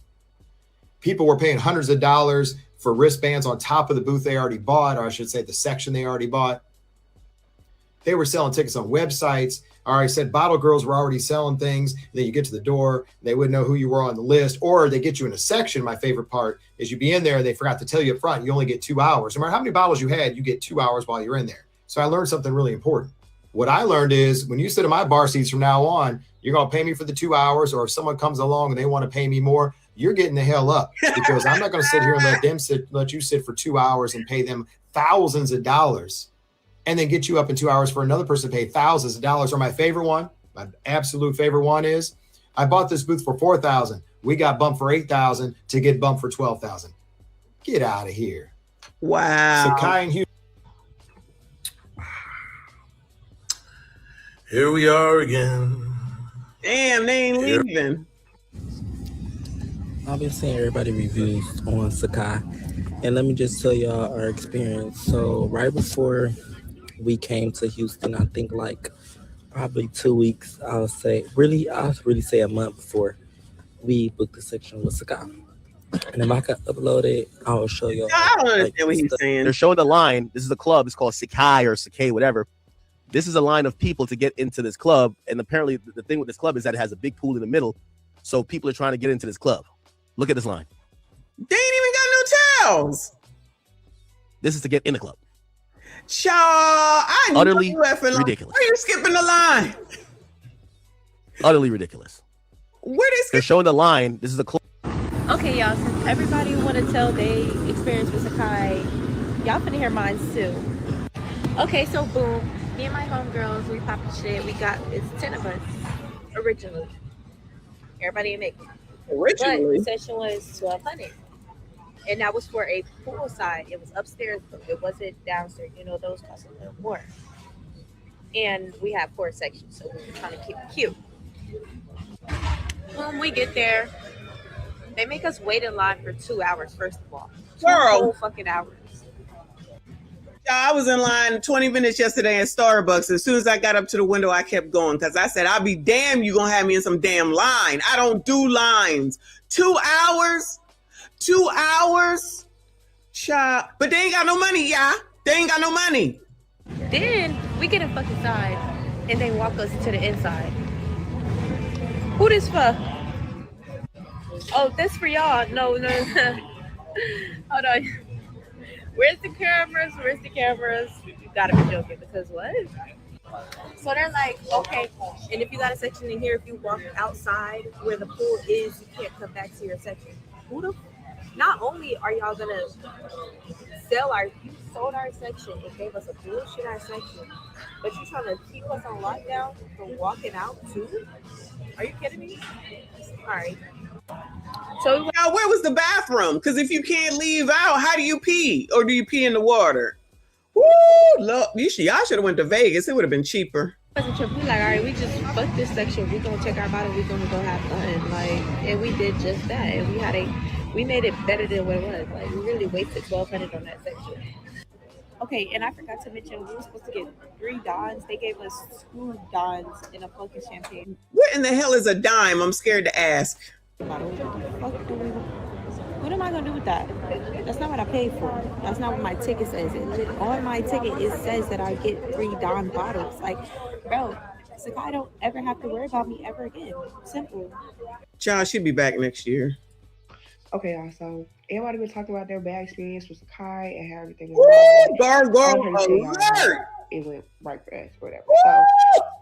People were paying hundreds of dollars for wristbands on top of the booth they already bought, or I should say the section they already bought. They were selling tickets on websites. Or I said bottle girls were already selling things. Then you get to the door, they wouldn't know who you were on the list, or they get you in a section. My favorite part is you be in there, they forgot to tell you up front, you only get 2 hours. No matter how many bottles you had, you get 2 hours while you're in there. So I learned something really important. What I learned is when you sit in my bar seats from now on, you're going to pay me for the 2 hours, or if someone comes along and they want to pay me more, you're getting the hell up, because I'm not going to sit here and let you sit for 2 hours and pay them thousands of dollars and then get you up in 2 hours for another person to pay thousands of dollars. Or my favorite one, my absolute favorite one is, I bought this booth for $4,000. We got bumped for $8,000 to get bumped for $12,000. Get out of here. Wow. Sakai and Houston. Here we are again. Damn, they ain't leaving. I've been seeing everybody reviews on Sakai, and let me just tell y'all our experience. So right before we came to Houston, I think like probably 2 weeks, I'll really say a month before, we booked a section with Sakai. And if I could upload it, I'll show y'all. I don't understand what he's saying. They're showing the line. This is a club. It's called Sakai or Sakai, whatever. This is a line of people to get into this club. And apparently the thing with this club is that it has a big pool in the middle. So people are trying to get into this club. Look at this line. They ain't even got no towels. This is to get in the club. Child, I utterly ridiculous. Why are you skipping the line? Utterly ridiculous. They're showing the line. This is a club. Okay, y'all, since everybody want to tell their experience with Sakai, y'all finna hear mine too. Okay, so boom, me and my homegirls, we popped the shit. It's 10 of us originally. Everybody in Macon. Originally. But the session was $1,200. And that was for a poolside. It was upstairs, but it wasn't downstairs. You know, those cost a little more. And we have 4 sections, so we were trying to keep it cute. When we get there, they make us wait in line for 2 hours, first of all. 2 whole fucking hours. I was in line 20 minutes yesterday at Starbucks. As soon as I got up to the window, I kept going because I said, I'll be damned you going to have me in some damn line. I don't do lines. 2 hours? 2 hours? Child. But they ain't got no money, y'all. They ain't got no money. Then we get a fucking side and they walk us to the inside. Who this for? Oh, this for y'all. No. Hold on. Where's the cameras? Where's the cameras? You gotta be joking because what? So they're like, okay, and if you got a section in here, if you walk outside where the pool is, you can't come back to your section. Not only are y'all gonna you sold our section and gave us a bullshit our section, but you're trying to keep us on lockdown from walking out too? Are you kidding me? All right. So now, where was the bathroom? Because if you can't leave out, how do you pee? Or do you pee in the water? Woo! Look, y'all should have went to Vegas. It would have been cheaper. We like, all right, we just fuck this section. We're gonna check our bottle. We're gonna go have fun. Like, and we did just that. And we made it better than what it was. Like, we really wasted $1,200 on that section. Okay, and I forgot to mention we were supposed to get 3 Dons. They gave us 2 Dons in a fucking champagne. What in the hell is a dime? I'm scared to ask. What am I gonna do with that? That's not what I paid for. That's not what my ticket says. On my ticket, it says that I get 3 Don bottles. Like, bro, it's like I don't ever have to worry about me ever again. Simple. Child should be back next year. Okay, y'all. So everybody been talking about their bad experience with Sakai and how everything went. It went right for us, whatever.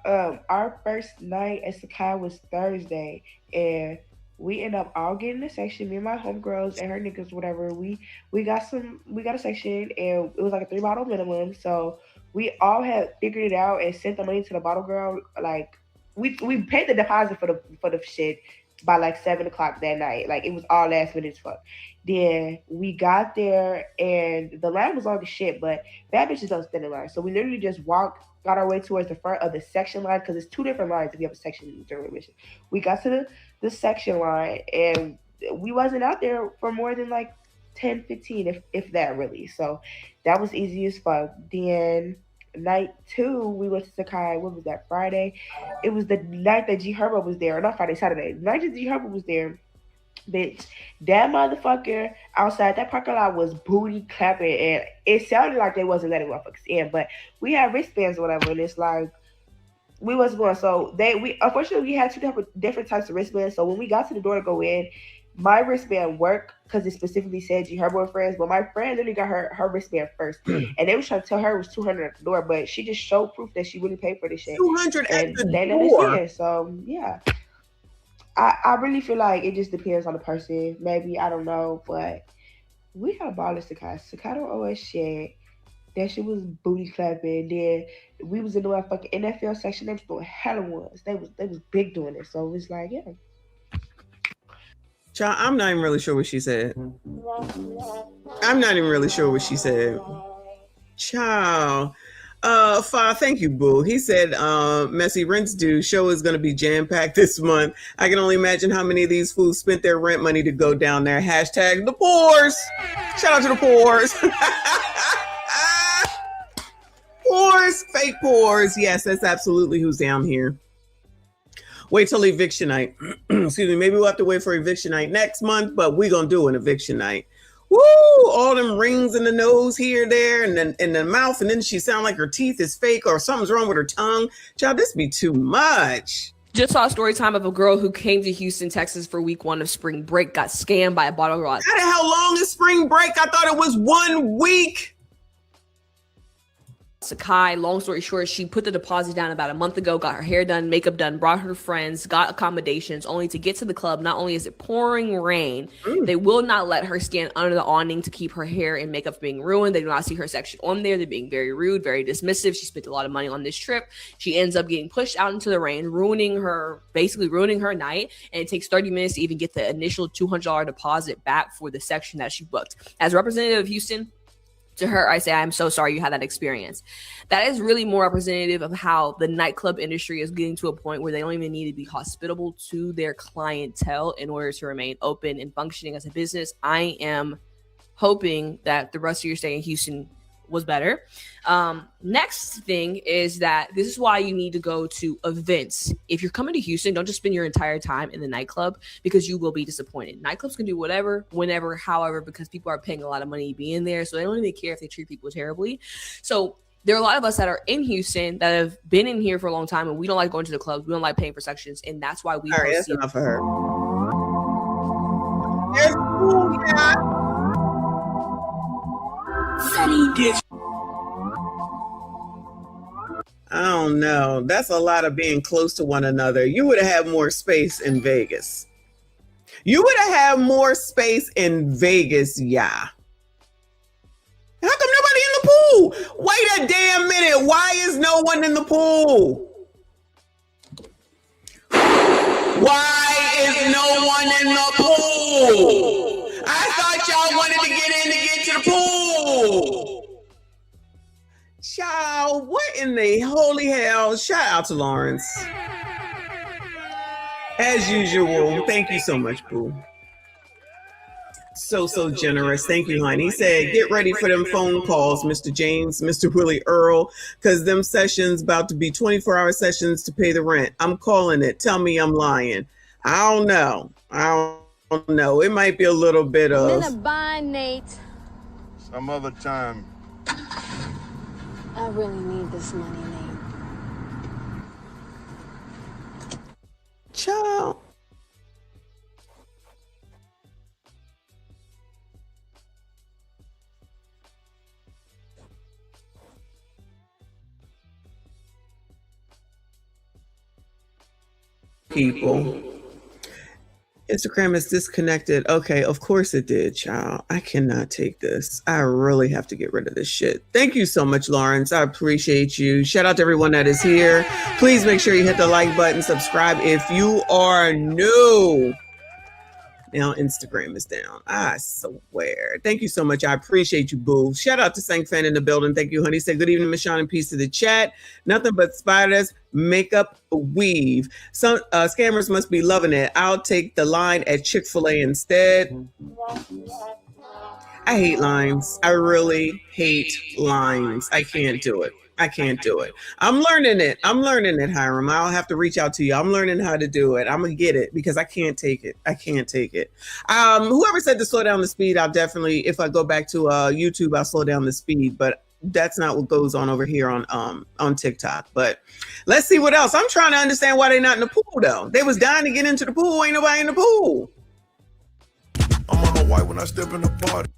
So, our first night at Sakai was Thursday, and we ended up all getting a section. Me and my homegirls and her niggas, whatever. We got a section, and it was like a 3-bottle minimum. So we all had figured it out and sent the money to the bottle girl. Like we paid the deposit for the shit by like 7 o'clock that night. Like it was all last minute as fuck. Then we got there and the line was long as shit, but bad bitches don't stand in line. So we literally just got our way towards the front of the section line because it's 2 different lines if you have a section during admission. We got to the section line and we wasn't out there for more than like 10, 15, if that really. So that was easy as fuck. Then night 2, we went to Sakai. What was that, Friday? It was the night that G Herbo was there. Not Friday, Saturday. The night that G Herbo was there, bitch, that motherfucker outside that parking lot was booty clapping, and it sounded like they wasn't letting motherfuckers in, but we had wristbands or whatever, and it's like we wasn't going. So we unfortunately we had 2 different types of wristbands. So when we got to the door to go in, my wristband worked because it specifically said G Herbo and friends, but my friend literally got her wristband first, and they was trying to tell her it was $200 at the door, but she just showed proof that she really paid for this shit. $200 at the they door. let us in. So yeah. I really feel like it just depends on the person. Maybe, I don't know, but we had a ball at Sakai. Sakai don't owe us shit. That shit was booty clapping. Then we was in the motherfucking NFL section. They was doing hella ones. They was big doing it. So it was like, yeah. Child, I'm not even really sure what she said. I'm not even really sure what she said. Child. Thank you, boo. He said, Messy Rents Due show is going to be jam-packed this month. I can only imagine how many of these fools spent their rent money to go down there. Hashtag the poors. Shout out to the poors. Poors, fake poors. Yes, that's absolutely who's down here. Wait till eviction night. Excuse me. Maybe we'll have to wait for eviction night next month, but we're going to do an eviction night. Woo! All them rings in the nose here, there, and then in the mouth, and then she sound like her teeth is fake or something's wrong with her tongue. Child, this be too much. Just saw a story time of a girl who came to Houston, Texas for week 1 of spring break, got scammed by a bottle girl. How the hell long is spring break? I thought it was 1 week. Sakai. Long story short, she put the deposit down about a month ago, got her hair done, makeup done, brought her friends, got accommodations, only to get to the club. Not only is it pouring rain, they will not let her stand under the awning to keep her hair and makeup from being ruined. They do not see her section on there. They're being very rude, very dismissive. She spent a lot of money on this trip. She ends up getting pushed out into the rain, basically ruining her night. And it takes 30 minutes to even get the initial $200 deposit back for the section that she booked. As a representative of Houston, to her, I say, I'm so sorry you had that experience. That is really more representative of how the nightclub industry is getting to a point where they don't even need to be hospitable to their clientele in order to remain open and functioning as a business. I am hoping that the rest of your stay in Houston was better. Next thing is that this is why you need to go to events. If you're coming to Houston, don't just spend your entire time in the nightclub, because you will be disappointed. Nightclubs can do whatever, whenever, however, because people are paying a lot of money to be in there. So they don't even care if they treat people terribly. So there are a lot of us that are in Houston that have been in here for a long time, and we don't like going to the clubs. We don't like paying for sections. And that's why we... All right, that's enough for her. There's food, yeah. I don't know. That's a lot of being close to one another. You would have had more space in Vegas. You would have had more space in Vegas, yeah. How come nobody in the pool? Wait a damn minute. Why is no one in the pool? Why is no one in the pool? I thought y'all wanted to get in to get to the pool. Child, what in the holy hell? Shout out to Lawrence. As usual. Thank you so much, Boo. So generous. Thank you, honey. He said, get ready for them phone calls, Mr. James, Mr. Willie Earl, because them sessions about to be 24-hour sessions to pay the rent. I'm calling it. Tell me I'm lying. I don't know. It might be a little bit of... I'm in a bind, Nate. Some other time. I really need this money, Nate. Ciao. People. Instagram is disconnected. Okay, of course it did, child. I cannot take this. I really have to get rid of this shit. Thank you so much, Lawrence. I appreciate you. Shout out to everyone that is here. Please make sure you hit the like button, subscribe if you are new. Now Instagram is down. I swear. Thank you so much. I appreciate you, boo. Shout out to Sank Fan in the building. Thank you, honey. Say good evening, Michonne, and peace to the chat. Nothing but spiders, makeup, weave. Some scammers must be loving it. I'll take the line at Chick-fil-A instead. I hate lines. I really hate lines. I can't do it. I'm learning it, Hiram. I'll have to reach out to you. I'm learning how to do it. I'm gonna get it because I can't take it. Whoever said to slow down the speed, I'll definitely, if I go back to YouTube, I'll slow down the speed, but that's not what goes on over here on TikTok. But let's see what else. I'm trying to understand why they're not in the pool though. They was dying to get into the pool. Ain't nobody in the pool. I'm on my white when I step in the party.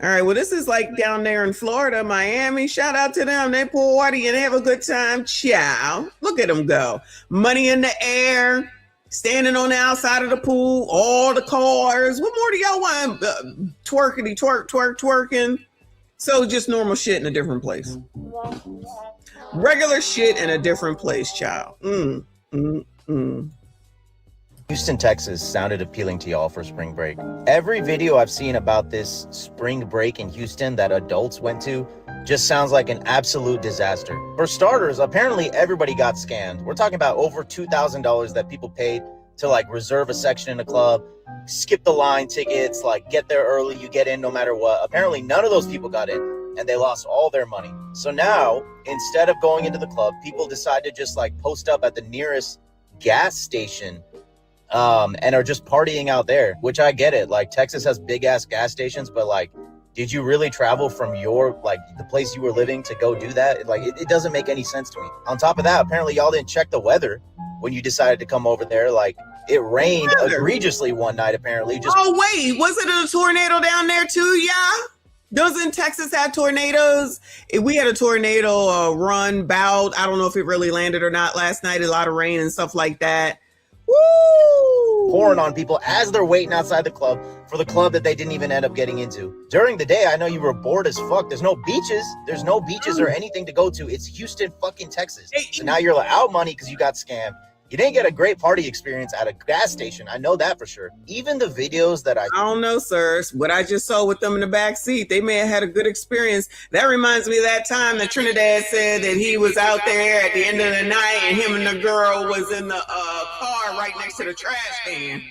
All right. Well, this is like down there in Florida, Miami. Shout out to them. They party and have a good time. Ciao. Look at them go. Money in the air, standing on the outside of the pool, all the cars. What more do y'all want? Twerking. So just normal shit in a different place. Regular shit in a different place, child. Houston, Texas sounded appealing to y'all for spring break. Every video I've seen about this spring break in Houston that adults went to just sounds like an absolute disaster. For starters, apparently everybody got scammed. We're talking about over $2,000 that people paid to like reserve a section in a club, skip the line tickets, like get there early, you get in no matter what. Apparently none of those people got in and they lost all their money. So now, instead of going into the club, people decide to just like post up at the nearest gas station and are just partying out there, which I get it. Like Texas has big ass gas stations, but like, did you really travel from your, like the place you were living to go do that? Like, it doesn't make any sense to me. On top of that, apparently y'all didn't check the weather when you decided to come over there. Like it rained egregiously one night, apparently. Oh, wait, was it a tornado down there too? Yeah. Doesn't Texas have tornadoes? We had a tornado run bout. I don't know if it really landed or not last night. A lot of rain and stuff like that. Woo! Pouring on people as they're waiting outside the club for the club that they didn't even end up getting into. During the day, I know you were bored as fuck. There's no beaches. There's no beaches or anything to go to. It's Houston fucking Texas. So now you're like out money because you got scammed. You didn't get a great party experience at a gas station. I know that for sure. Even the videos that I don't know, sir. What I just saw with them in the back seat, they may have had a good experience. That reminds me of that time that Trinidad said that he was out there at the end of the night and him and the girl was in the car right next to the trash can.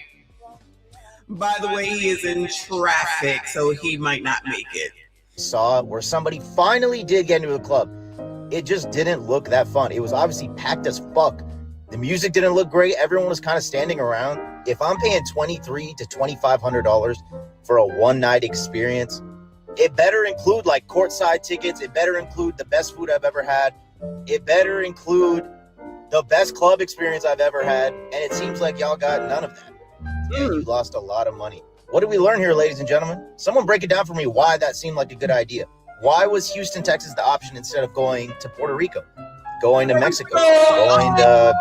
By the way, he is in traffic, so he might not make it. saw where somebody finally did get into the club. It just didn't look that fun. It was obviously packed as fuck. The music didn't look great. Everyone was kind of standing around. If I'm paying $2,300 to $2,500 for a one-night experience, it better include like courtside tickets. It better include the best food I've ever had. It better include the best club experience I've ever had. And it seems like y'all got none of that. Yeah, you lost a lot of money. What did we learn here, ladies and gentlemen? Someone break it down for me why that seemed like a good idea. Why was Houston, Texas the option instead of going to Puerto Rico, going to Mexico, going to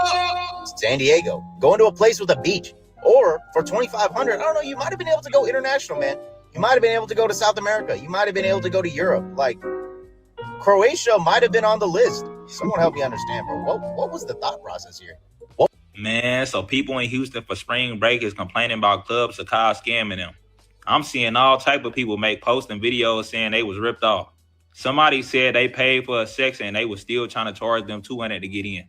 San Diego, going to a place with a beach? Or for $2,500, I don't know, you might have been able to go international, man. You might have been able to go to South America. You might have been able to go to Europe. Like, Croatia might have been on the list. Someone help me understand, bro. What was the thought process here? Man, so people in Houston for spring break is complaining about Club Sakai scamming them. I'm seeing all type of people make posts and videos saying they was ripped off. Somebody said they paid for a section and they was still trying to charge them $200 to get in.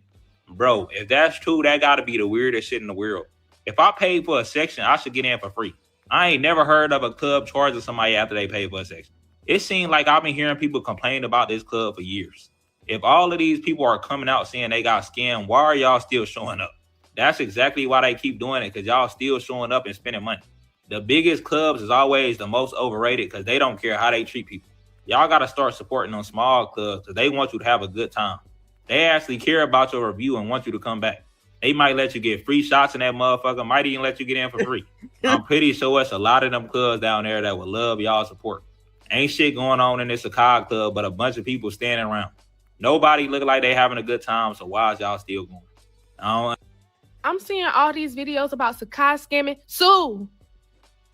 Bro, if that's true, that gotta be the weirdest shit in the world. If I paid for a section, I should get in for free. I ain't never heard of a club charging somebody after they paid for a section. It seems like I've been hearing people complain about this club for years. If all of these people are coming out saying they got scammed, why are y'all still showing up? That's exactly why they keep doing it, because y'all still showing up and spending money. The biggest clubs is always the most overrated because they don't care how they treat people. Y'all got to start supporting them small clubs because they want you to have a good time. They actually care about your review and want you to come back. They might let you get free shots in that motherfucker, might even let you get in for free. I'm pretty sure it's a lot of them clubs down there that would love y'all support. Ain't shit going on in this Sakai club, but a bunch of people standing around. Nobody look like they having a good time, so why is y'all still going? I'm seeing all these videos about Sakai scamming. Sue.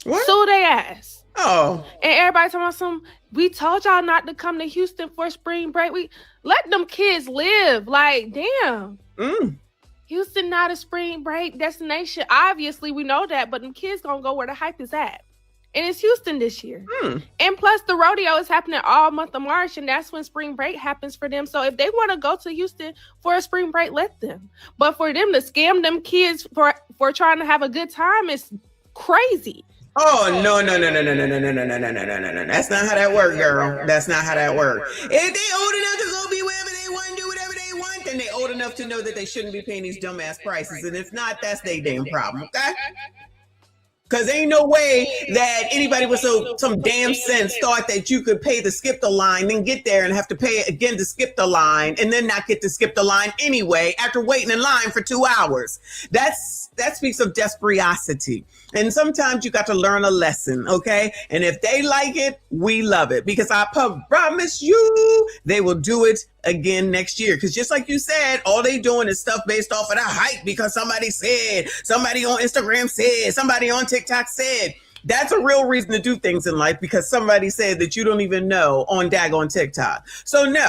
What? Sue they ass. Oh. And everybody talking about some, we told y'all not to come to Houston for spring break. We let them kids live. Like, damn. Houston not a spring break destination. Obviously, we know that, but them kids gonna go where the hype is at. And it's Houston this year. And plus, the rodeo is happening all month of March, and that's when spring break happens for them. So if they want to go to Houston for a spring break, let them. But for them to scam them kids for trying to have a good time is crazy. Oh, no. That's not how that works, girl. That's not how that works. If they old enough to go be wherever they want, do whatever they want, then they old enough to know that they shouldn't be paying these dumbass prices. And if not, that's their damn problem, okay? Because ain't no way that anybody with some damn sense thought that you could pay to skip the line, then get there and have to pay again to skip the line, and then not get to skip the line anyway after waiting in line for 2 hours. That speaks of desperosity. And sometimes you got to learn a lesson, okay? And if they like it, we love it. Because I promise you, they will do it again next year. Because just like you said, all they doing is stuff based off of the hype because somebody said, somebody on Instagram said, somebody on TikTok said. That's a real reason to do things in life because somebody said that you don't even know on daggone TikTok. So no.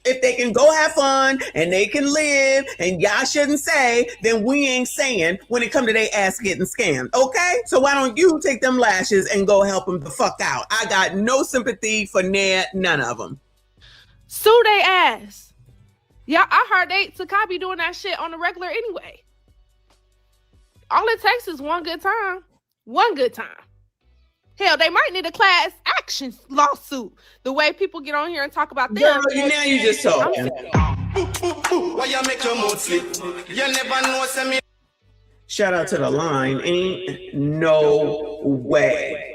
If they can go have fun and they can live and y'all shouldn't say, then we ain't saying when it come to their ass getting scammed. Okay? So why don't you take them lashes and go help them the fuck out? I got no sympathy for none of them. Sue they ass. Yeah, I heard Sakai be doing that shit on the regular anyway. All it takes is one good time. One good time. Hell, they might need a class action lawsuit. The way people get on here and talk about them. Girl, now you just talking. Why you make your mood slip? You never know. Shout out to the line. Ain't no way.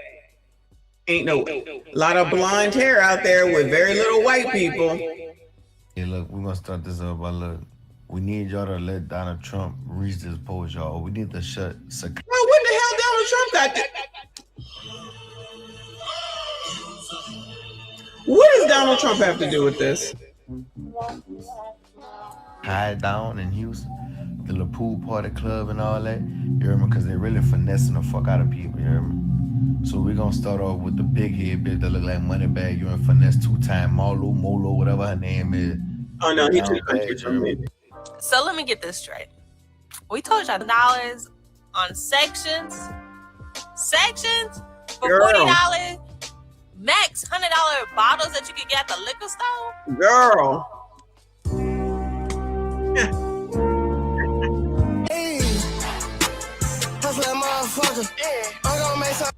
Ain't no way. A lot of blonde hair out there with very little white people. Hey, look, we're going to start this up by look. We need y'all to let Donald Trump reach this post, y'all. We need to shut Sakai. Well, what the hell Donald Trump got to... What does Donald Trump have to do with this? Hide down in Houston, the little pool party club and all that. You hear me? Because they really finessing the fuck out of people. You hear me? So we're gonna start off with the big head bitch that look like Moneybag. You and finesse 2-time Molo, whatever her name is. Oh no, he too country for me. So let me get this straight. We told y'all $1 on sections for $40, max $100 bottles that you could get at the liquor store. Girl.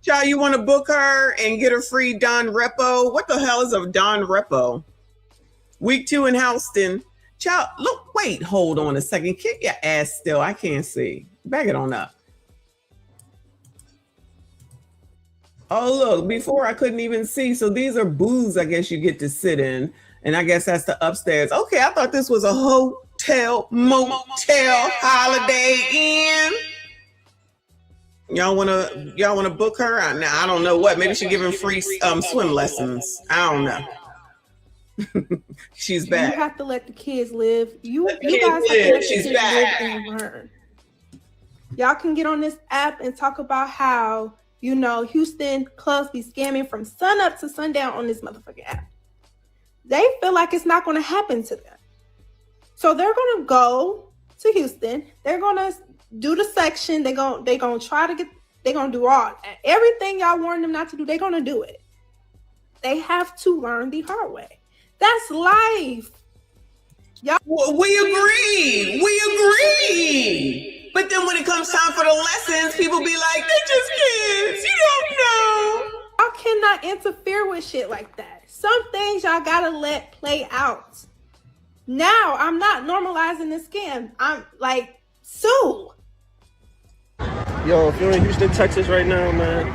Child, you want to book her and get a free Don Repo? What the hell is a Don Repo? Week 2 in Houston. Child, look, wait, hold on a second. Kick your ass still. I can't see. Back it on up. Oh, look, before I couldn't even see. So these are booths, I guess you get to sit in. And I guess that's the upstairs. Okay, I thought this was a hotel, motel, Holiday Inn. Y'all wanna book her? I don't know what. Maybe she's giving free swim lessons. I don't know. She's back. You have to let the kids live. You guys live. have to let the She's kids back. live and learn. Y'all can get on this app and talk about how, you know, Houston clubs be scamming from sun up to sundown on this motherfucking app. They feel like it's not going to happen to them. So they're going to go to Houston. They're going to do the section. They're going to try to they're going to do everything y'all warned them not to do. They're going to do it. They have to learn the hard way. That's life. Y'all. We agree. But then when it comes time for the lessons, people be like, they're just kids. You don't know. Y'all cannot interfere with shit like that. Some things y'all gotta let play out. Now, I'm not normalizing the scam. I'm like, sue. Yo, if you're in Houston, Texas right now, man,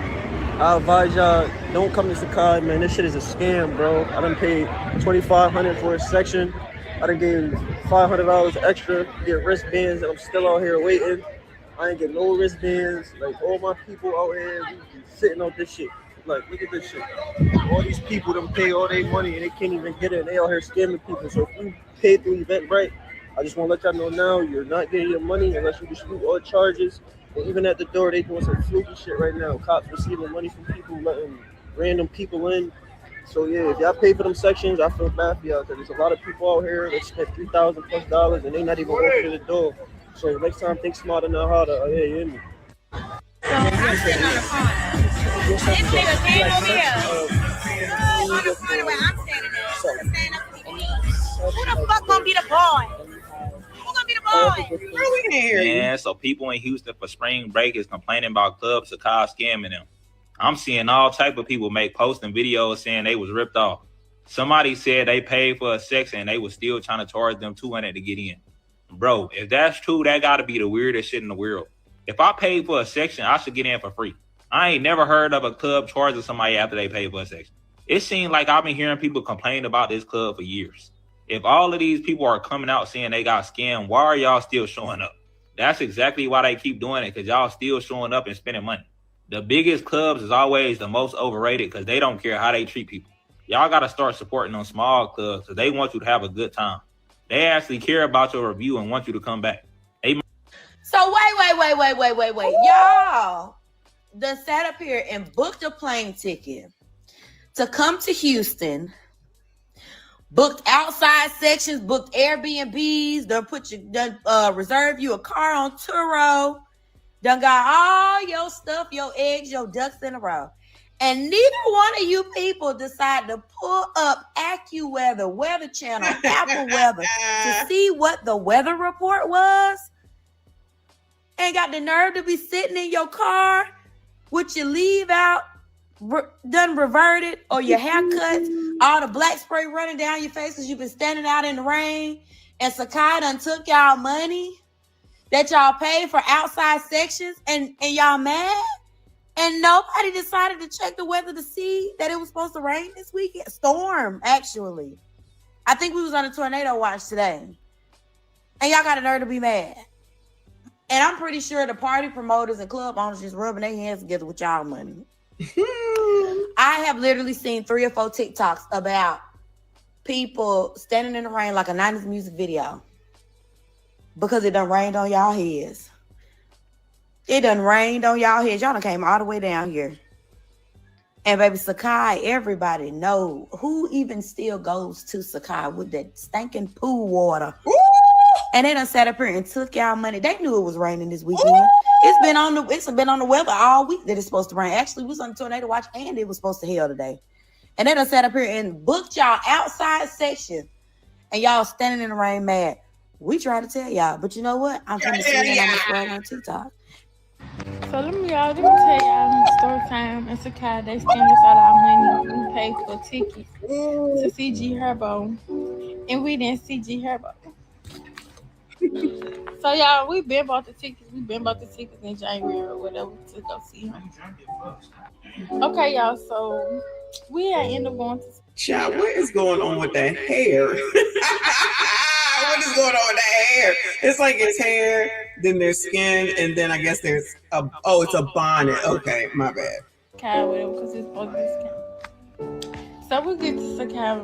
I advise y'all, don't come to Sakai, man. This shit is a scam, bro. I done paid $2,500 for a section. I done gave $500 extra to get wristbands, and I'm still out here waiting. I ain't get no wristbands. Like, all my people out here sitting on this shit. Like, look at this shit. All these people done pay all their money, and they can't even get it, and they out here scamming people. So if you pay through Eventbrite, I just want to let y'all know now, you're not getting your money unless you dispute all charges. And even at the door, they doing some fluky shit right now. Cops receiving money from people, letting random people in. So yeah, if y'all pay for them sections, I feel bad for y'all because there's a lot of people out here that spent $3,000+ and they not even going through the door. So next time, think smart enough how to, you hear me? I'm sitting on the corner. This nigga came over here. On the corner where I'm standing at. Stand up to me. Who the fuck gonna be the boy? Who gonna be the boy? Where we here? Man, so people in Houston for spring break is complaining about clubs Sakai scamming them. I'm seeing all type of people make posts and videos saying they was ripped off. Somebody said they paid for a section and they was still trying to charge them $200 to get in. Bro, if that's true, that gotta be the weirdest shit in the world. If I paid for a section, I should get in for free. I ain't never heard of a club charging somebody after they paid for a section. It seems like I've been hearing people complain about this club for years. If all of these people are coming out saying they got scammed, why are y'all still showing up? That's exactly why they keep doing it, because y'all still showing up and spending money. The biggest clubs is always the most overrated because they don't care how they treat people. Y'all got to start supporting those small clubs because they want you to have a good time. They actually care about your review and want you to come back. So wait. Y'all done sat up here and booked a plane ticket to come to Houston, booked outside sections, booked Airbnbs, done reserve you a car on Turo, done got all your stuff, your eggs, your ducks in a row. And neither one of you people decide to pull up AccuWeather, Weather Channel, Apple Weather to see what the weather report was. And got the nerve to be sitting in your car with your leave out done reverted or your haircuts, all the black spray running down your face because you've been standing out in the rain, and Sakai done took y'all money that y'all paid for outside sections, and y'all mad? And nobody decided to check the weather to see that it was supposed to rain this weekend. Storm, actually. I think we was on a tornado watch today. And y'all got a nerve to be mad. And I'm pretty sure the party promoters and club owners just rubbing their hands together with y'all money. I have literally seen 3 or 4 TikToks about people standing in the rain like a 90s music video because it done rained on y'all heads. It done rained on y'all heads. Y'all done came all the way down here. And baby, Sakai, everybody know who even still goes to Sakai with that stinking pool water. Ooh! And they done sat up here and took y'all money. They knew it was raining this weekend. Ooh! It's been on the weather all week that it's supposed to rain. Actually, we was on the tornado watch and it was supposed to hail today. And they done sat up here and booked y'all outside section. And y'all standing in the rain mad. We try to tell y'all, but you know what? I'm going to see it on the scroll on TikTok. So let me tell y'all story time. It's a car. They scammed us out of our money. We paid for tickets to CG Herbo, and we didn't CG Herbo. So y'all, we been bought the tickets. In January or whatever to go see him. Okay, y'all. So we had ended up going to. Child, what is going on with that hair? What is going on with that hair? It's like his hair, then there's skin, and then I guess there's it's a bonnet. Okay, my bad. Car with him because it's supposed to be scam. So we get to Sakai.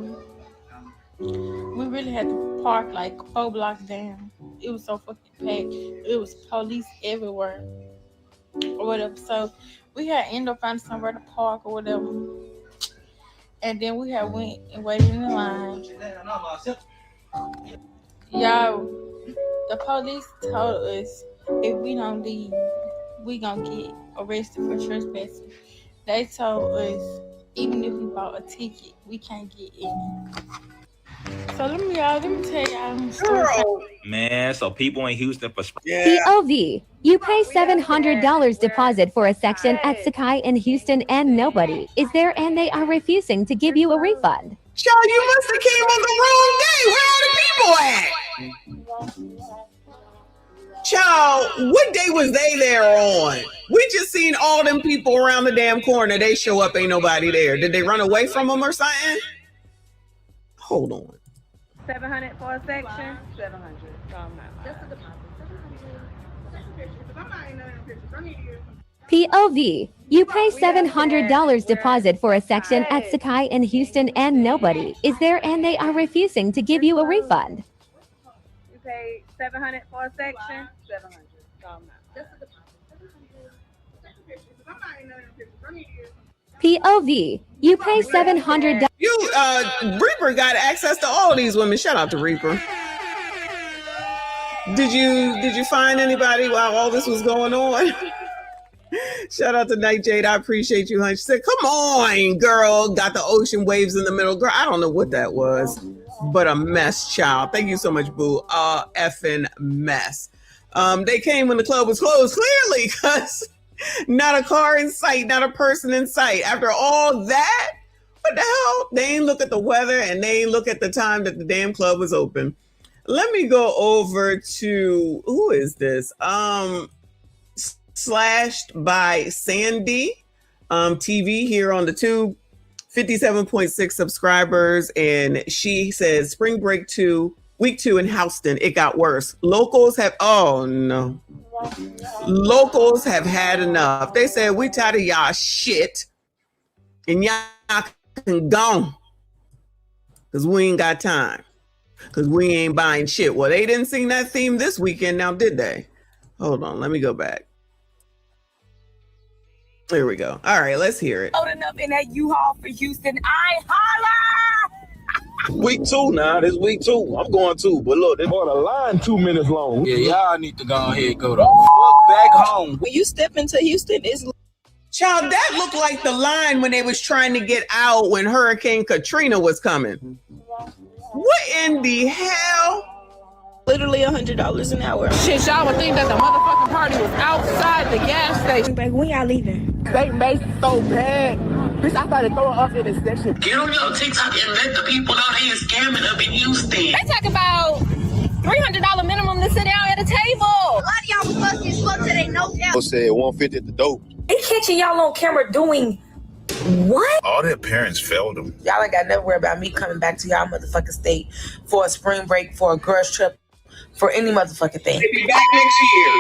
We really had to park like 4 blocks down. It was so fucking packed. It was police everywhere or whatever. So we had ended up finding somewhere to park or whatever. And then we had went and waited in the line. Y'all, the police told us if we don't leave, we gonna get arrested for trespassing. They told us even if we bought a ticket, we can't get in. So let me tell y'all a story. Man, so people in Houston for POV. You pay $700 deposit for a section at Sakai in Houston and nobody is there and they are refusing to give you a refund. Child, you must have came on the wrong day. Where are the people at? Child, what day was they there on? We just seen all them people around the damn corner. They show up, ain't nobody there. Did they run away from them or something? Hold on. 700 for a section. 700. POV. You pay $700 deposit for a section at Sakai in Houston and nobody is there and they are refusing to give you a refund. You paid 700 for a section. 700. POV. You pay $700. Reaper got access to all these women. Shout out to Reaper. Did you find anybody while all this was going on? Shout out to Nightjade. I appreciate you, honey. She said, come on, girl. Got the ocean waves in the middle. Girl, I don't know what that was, but a mess, child. Thank you so much, boo. Effing mess. They came when the club was closed, clearly, because not a car in sight, not a person in sight. After all that, what the hell? They ain't look at the weather and they ain't look at the time that the damn club was open. Let me go over to, who is this? Slashed by Sandy TV here on the tube. 57.6 subscribers. And she says, Spring Break 2, week 2 in Houston, it got worse. Locals have, oh no. Locals have had enough. They said, we tired of y'all shit. And y'all can go. Because we ain't got time. Because we ain't buying shit. Well, they didn't sing that theme this weekend now, did they? Hold on, let me go back. There we go. All right, let's hear it. Loading up in that U-Haul for Houston. I holla! Week 2 now. This week 2. I'm going too. But look, they bought a line 2 minutes long. Yeah, y'all need to go ahead and go the fuck back home. When you step into Houston, it's... Child, that looked like the line when they was trying to get out when Hurricane Katrina was coming. What in the hell? Literally $100 an hour. Shit, y'all would think that the motherfucking party was outside the gas station. When y'all leaving? They made so bad. Bitch, I started throwing up in this section. Get on your TikTok and let the people know they is scamming up in Houston. They talk about $300 minimum to sit down at a table. A lot of y'all was fucking slow till they know y'all. People said 150 at the door. They catching y'all on camera doing what? All their parents failed them. Y'all ain't got nothing to worry about me coming back to y'all motherfucking state for a spring break, for a girls trip, for any motherfucking thing. They'll be back next year.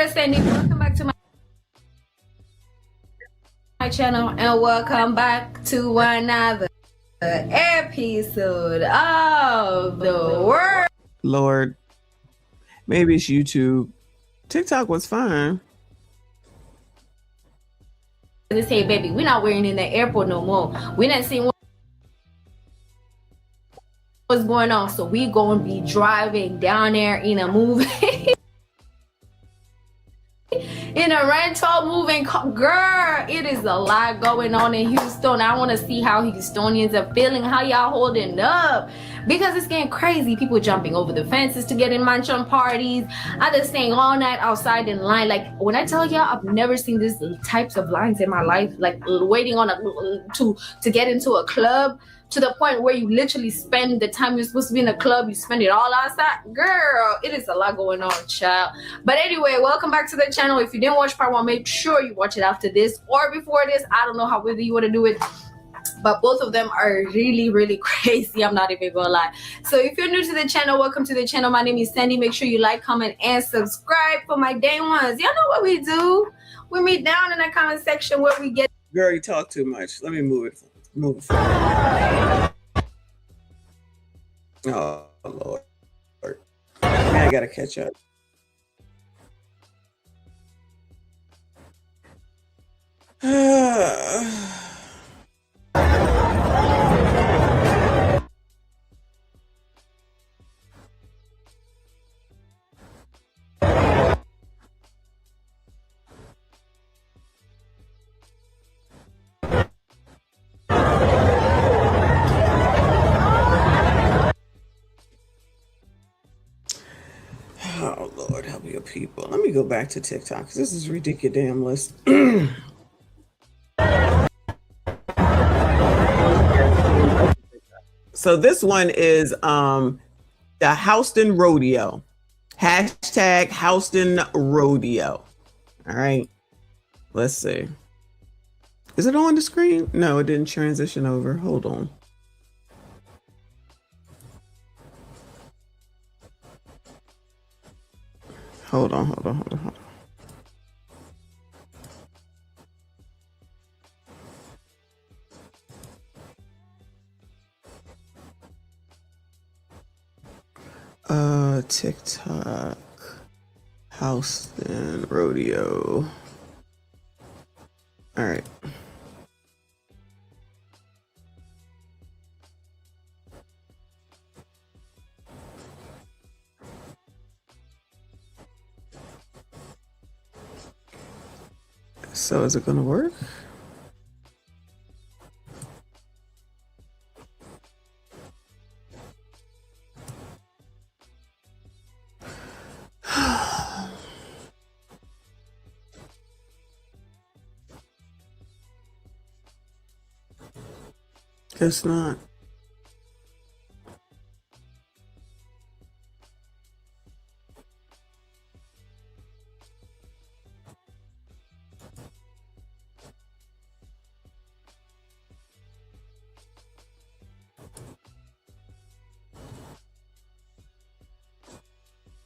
girl Sandy. Welcome back to my channel and welcome back to another episode of the world. Lord, maybe it's YouTube. TikTok was fine. They say, baby, we're not wearing in the airport no more. We didn't see what's going on, so we gonna be driving down there in a movie. In a rental moving car. Girl, it is a lot going on in Houston. I want to see how Houstonians are feeling, how y'all holding up, because it's getting crazy. People jumping over the fences to get in mansion parties, others staying all night outside in line. Like, when I tell y'all, I've never seen these types of lines in my life, like waiting on to get into a club, to the point where you literally spend the time you're supposed to be in the club, you spend it all outside. Girl, it is a lot going on, child. But anyway, welcome back to the channel. If you didn't watch part 1, make sure you watch it after this or before this. I don't know how whether you want to do it, but both of them are really, really crazy. I'm not even gonna lie. So if you're new to the channel, welcome to the channel. My name is Sandy. Make sure you like, comment, and subscribe for my day ones. Y'all know what we do. We meet down in the comment section where we get. Girl, you talk too much. Let me move it. Move it forward. Oh, Lord. Man, I gotta catch up. Oh, Lord, help your people. Let me go back to TikTok because this is ridiculous damn list. So this one is the Houston Rodeo. Hashtag Houston Rodeo. All right. Let's see. Is it on the screen? No, it didn't transition over. Hold on. Hold on. TikTok, Houston Rodeo. All right. So is it gonna work? Guess not.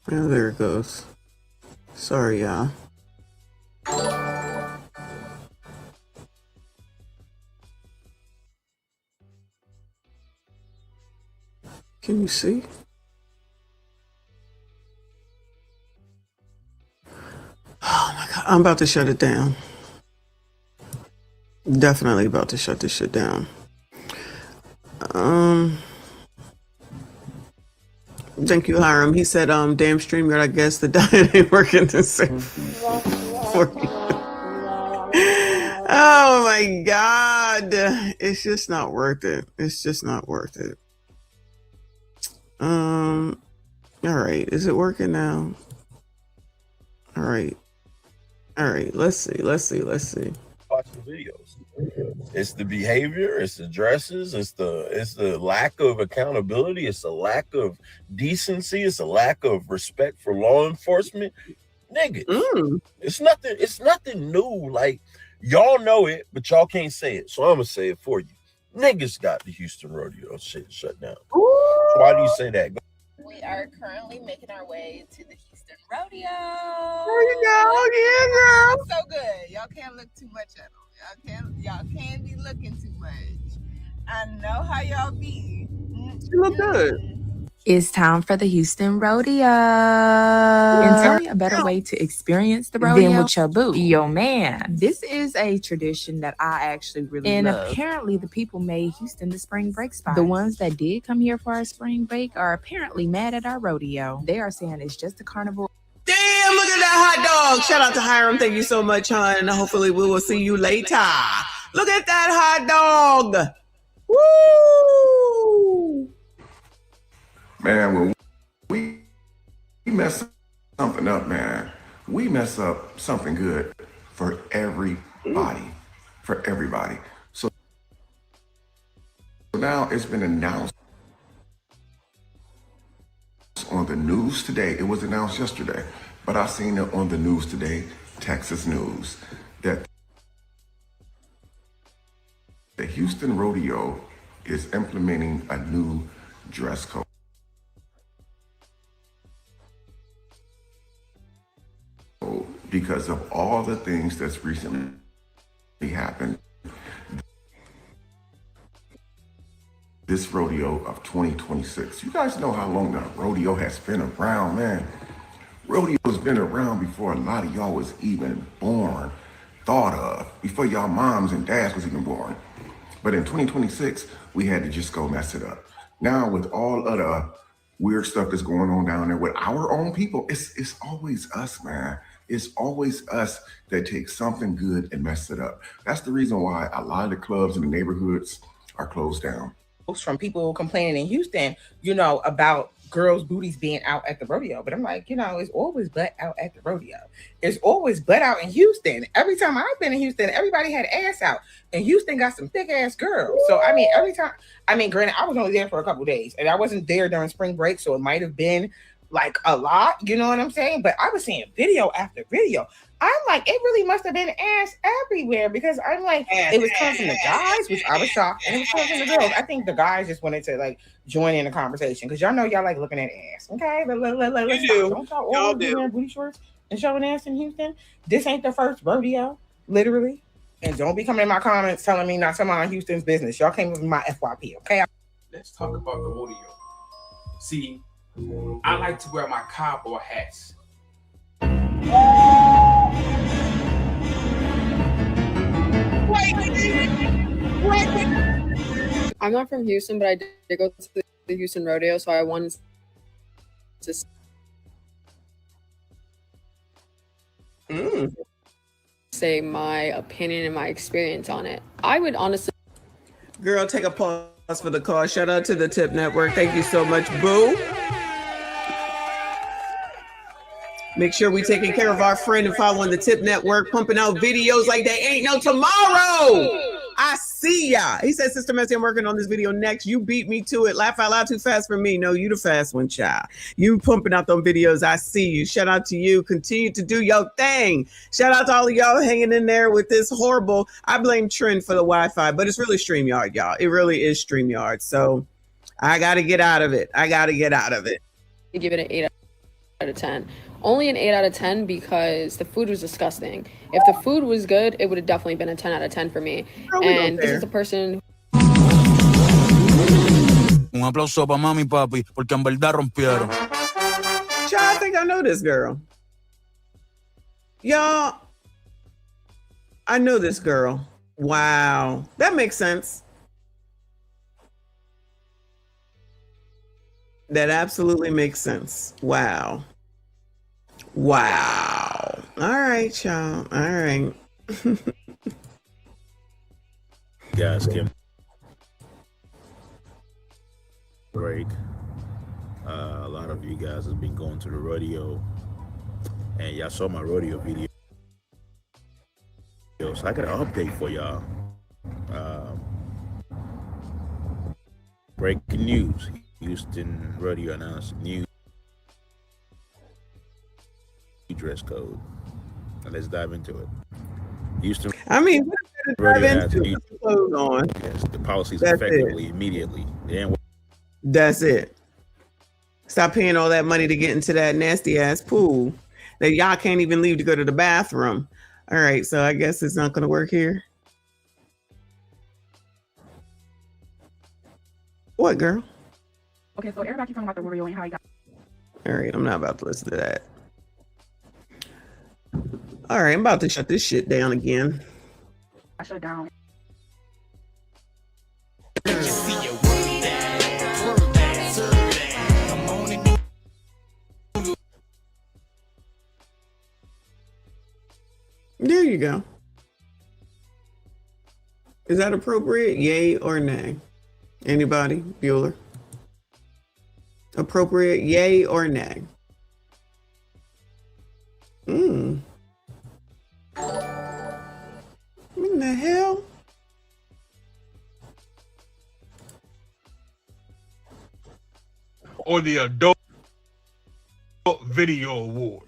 Oh, there it goes. Sorry, y'all. Can you see? Oh my God, I'm about to shut it down. Definitely about to shut this shit down. Thank you, Hiram. He said, damn StreamYard, I guess the diet ain't working the same for you. Oh my God. It's just not worth it. It's just not worth it. All right. Is it working now? All right. Let's see. Watch the videos. It's the behavior, it's the dresses, it's the lack of accountability, it's the lack of decency, it's a lack of respect for law enforcement. Niggas. It's nothing new. Like, y'all know it, but y'all can't say it. So I'm gonna say it for you. Niggas got the Houston Rodeo shit shut down. Why do you say that? We are currently making our way to the Houston Rodeo. There you go. Yeah, girl. So good. Y'all can't look too much at them. Y'all can't be looking too much. I know how y'all be. She look good. It's time for the Houston Rodeo. And tell me a better way to experience the rodeo than with your boo, your man. This is a tradition that I actually really love. And apparently the people made Houston the spring break spot. The ones that did come here for our spring break are apparently mad at our rodeo. They are saying it's just a carnival. Damn, look at that hot dog. Shout out to Hiram. Thank you so much, hon. Hopefully we will see you later. Look at that hot dog. Woo! Man, when we mess something up, man, we mess up something good for everybody. For everybody. So now it's been announced on the news today. It was announced yesterday, but I seen it on the news today, Texas News, that the Houston Rodeo is implementing a new dress code. Because of all the things that's recently happened, this rodeo of 2026. You guys know how long the rodeo has been around, man. Rodeo's been around before a lot of y'all was even born, thought of, before y'all moms and dads was even born. But in 2026, we had to just go mess it up. Now with all of the weird stuff that's going on down there with our own people, it's always us, man. It's always us that take something good and mess it up. That's the reason why a lot of the clubs in the neighborhoods are closed down. From people complaining in Houston, you know, about girls' booties being out at the rodeo. But I'm like, you know, it's always butt out at the rodeo. It's always butt out in Houston. Every time I've been in Houston, everybody had ass out. And Houston got some thick ass girls. So, I mean, every time, granted, I was only there for a couple of days and I wasn't there during spring break. So it might have been like a lot, you know what I'm saying? But I was seeing video after video. I'm like, it really must have been ass everywhere because I'm like, it was coming from the guys, which I was shocked, and it was coming from the girls. I think the guys just wanted to like join in the conversation because y'all know y'all like looking at ass. Okay, let's do. Don't y'all all be wearing booty shorts and showing ass in Houston? This ain't the first rodeo, literally. And don't be coming in my comments telling me not to mind Houston's business. Y'all came with my FYP, okay? Let's talk about the rodeo. See, I like to wear my cowboy hats. I'm not from Houston, but I did go to the Houston Rodeo, so I wanted to say my opinion and my experience on it. I would honestly... Girl, take a pause for the call. Shout out to the Tip Network. Thank you so much, boo. Make sure we taking care of our friend and following the Tip Network, pumping out videos like they ain't no tomorrow. I see ya. He said, Sister Messi, I'm working on this video next. You beat me to it. Laugh out loud too fast for me. No, you the fast one, child. You pumping out them videos. I see you. Shout out to you. Continue to do your thing. Shout out to all of y'all hanging in there with this horrible, I blame Trend for the Wi-Fi, but it's really StreamYard, y'all. It really is StreamYard. So I got to get out of it. I got to get out of it. You give it an 8 out of 10. Only an 8 out of 10 because the food was disgusting. If the food was good, it would have definitely been a 10 out of 10 for me. And this is the person. Un aplauso para mami y papi, porque en verdad rompieron. Child, I think I know this girl. Y'all, I know this girl. Wow. That makes sense. That absolutely makes sense. Wow. Wow. All right, y'all. All right. Guys, Kim. Break. A lot of you guys have been going to the rodeo, and y'all saw my rodeo video. So I got an update for y'all. Breaking news. Houston Rodeo announced new dress code. And let's dive into it. Houston. I mean, what is there to dive into? Clothes on. Yes, the policies That's effectively, immediately. That's it. Stop paying all that money to get into that nasty ass pool that y'all can't even leave to go to the bathroom. All right, so I guess it's not going to work here. What, girl? Okay, so everybody keep talking about the Wario and how he got. All right, I'm not about to listen to that. All right, I'm about to shut this shit down again. I shut down. There you go. Is that appropriate? Yay or nay? Anybody? Bueller? Appropriate? Yay or nay? What in the hell? Or the Adult Video Award.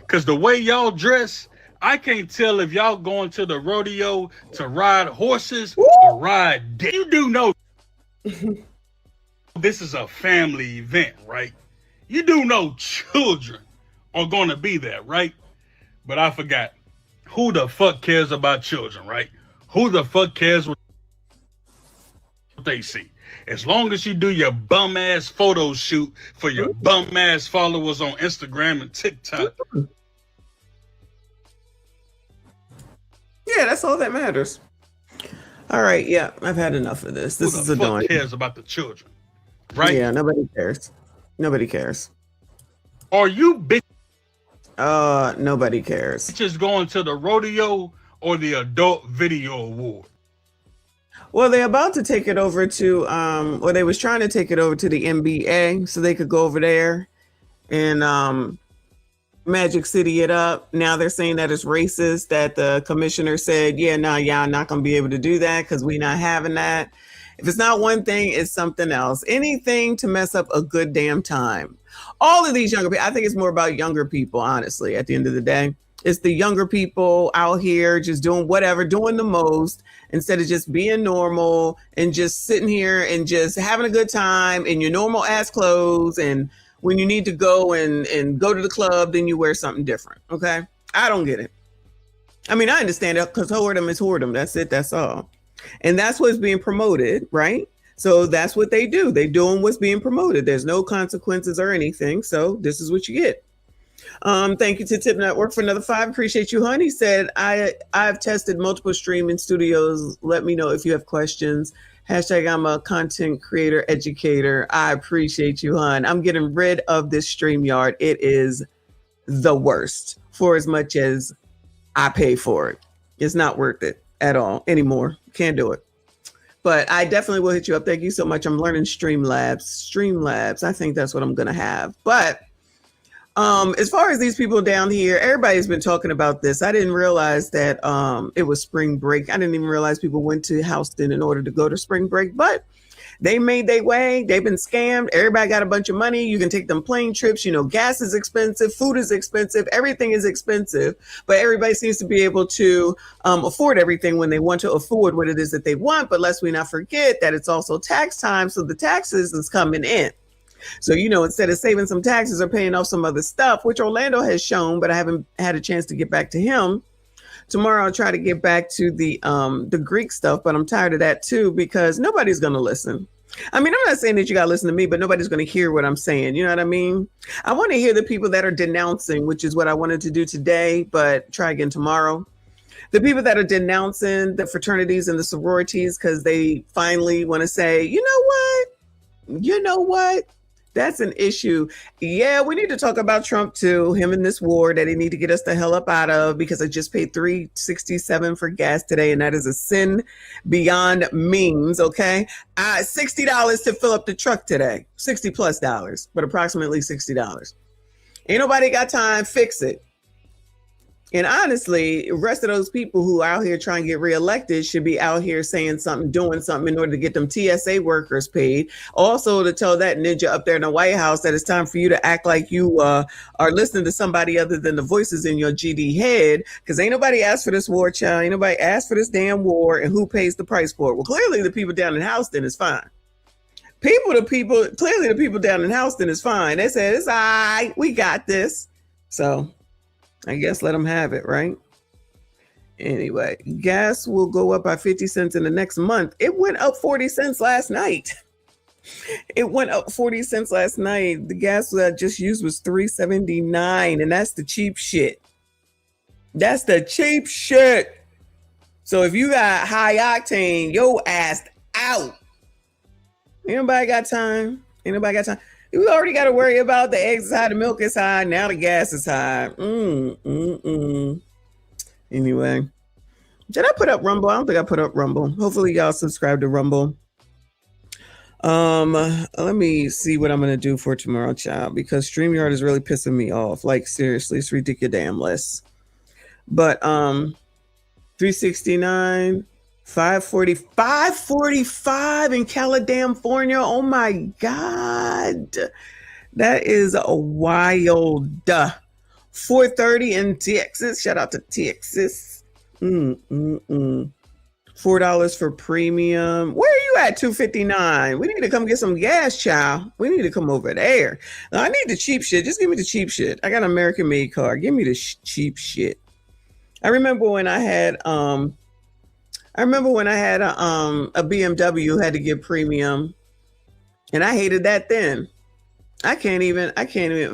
Because the way y'all dress, I can't tell if y'all going to the rodeo to ride horses or ride dick. You do know this is a family event, right? You do know children are going to be there, right? But I forgot. Who the fuck cares about children, right? Who the fuck cares what they see? As long as you do your bum ass photo shoot for your bum ass followers on Instagram and TikTok. Yeah, that's all that matters. All right, yeah, I've had enough of this. This is annoying. Who cares about the children, right? Yeah, nobody cares. Nobody cares. Are you bitch? Nobody cares. Just going to the rodeo or the Adult Video Award? Well, they're about to take it over to, or they was trying to take it over to the NBA so they could go over there and Magic City it up. Now they're saying that it's racist, that the commissioner said, yeah, no, y'all not going to be able to do that because we're not having that. If it's not one thing, it's something else. Anything to mess up a good damn time. All of these younger people, I think it's more about younger people, honestly, at the end of the day. It's the younger people out here just doing whatever, doing the most, instead of just being normal and just sitting here and just having a good time in your normal ass clothes. And when you need to go and go to the club, then you wear something different. Okay. I don't get it. I mean, I understand it because whoredom is whoredom. That's it. That's all. And that's what's being promoted, right? So that's what they do. They're doing what's being promoted. There's no consequences or anything. So this is what you get. Thank you to Tip Network for another 5. Appreciate you, honey. Said I've tested multiple streaming studios. Let me know if you have questions. Hashtag I'm a content creator educator. I appreciate you, hon. I'm getting rid of this StreamYard. It is the worst for as much as I pay for it. It's not worth it at all anymore. Can't do it. But I definitely will hit you up. Thank you so much. I'm learning Streamlabs. I think that's what I'm going to have. But as far as these people down here, everybody's been talking about this. I didn't realize that it was spring break. I didn't even realize people went to Houston in order to go to spring break, but they made their way. They've been scammed. Everybody got a bunch of money. You can take them plane trips. You know, gas is expensive. Food is expensive. Everything is expensive. But everybody seems to be able to afford everything when they want to afford what it is that they want. But lest we not forget that it's also tax time. So the taxes is coming in. So, you know, instead of saving some taxes or paying off some other stuff, which Orlando has shown, but I haven't had a chance to get back to him. Tomorrow I'll try to get back to the Greek stuff, but I'm tired of that too because nobody's going to listen. I mean, I'm not saying that you got to listen to me, but nobody's going to hear what I'm saying. You know what I mean? I want to hear the people that are denouncing, which is what I wanted to do today, but try again tomorrow. The people that are denouncing the fraternities and the sororities because they finally want to say, you know what? That's an issue. Yeah, we need to talk about Trump too, him in this war that he need to get us the hell up out of because I just paid $3.67 for gas today, and that is a sin beyond means, okay? $60 to fill up the truck today. $60+, but approximately $60. Ain't nobody got time, fix it. And honestly, the rest of those people who are out here trying to get reelected should be out here saying something, doing something in order to get them TSA workers paid. Also to tell that ninja up there in the White House that it's time for you to act like you are listening to somebody other than the voices in your GD head, because ain't nobody asked for this war, child. Ain't nobody asked for this damn war, and who pays the price for it? Well, clearly the people down in Houston is fine. Clearly the people down in Houston is fine. They said, it's all right, we got this. So I guess let them have it, right? Anyway, gas will go up by 50 cents in the next month. It went up 40 cents last night. It went up 40 cents last night. The gas that I just used was $3.79, and that's the cheap shit. That's the cheap shit. So if you got high octane, yo ass out. Anybody got time? Anybody got time? We already got to worry about the eggs is high, the milk is high. Now the gas is high. Anyway, did I put up Rumble? I don't think I put up Rumble. Hopefully y'all subscribe to Rumble. Let me see what I'm gonna do for tomorrow, child, because StreamYard is really pissing me off. Like seriously, it's ridiculous. But 369, 545 in California. Oh my God, that is a wild. 430 in Texas. Shout out to Texas. $4 for premium. Where are you at? $2.59. We need to come get some gas, child. We need to come over there. Now, I need the cheap shit. Just give me the cheap shit. I got an American made car. Give me the cheap shit. I remember when I had a BMW, had to get premium, and I hated that then. I can't even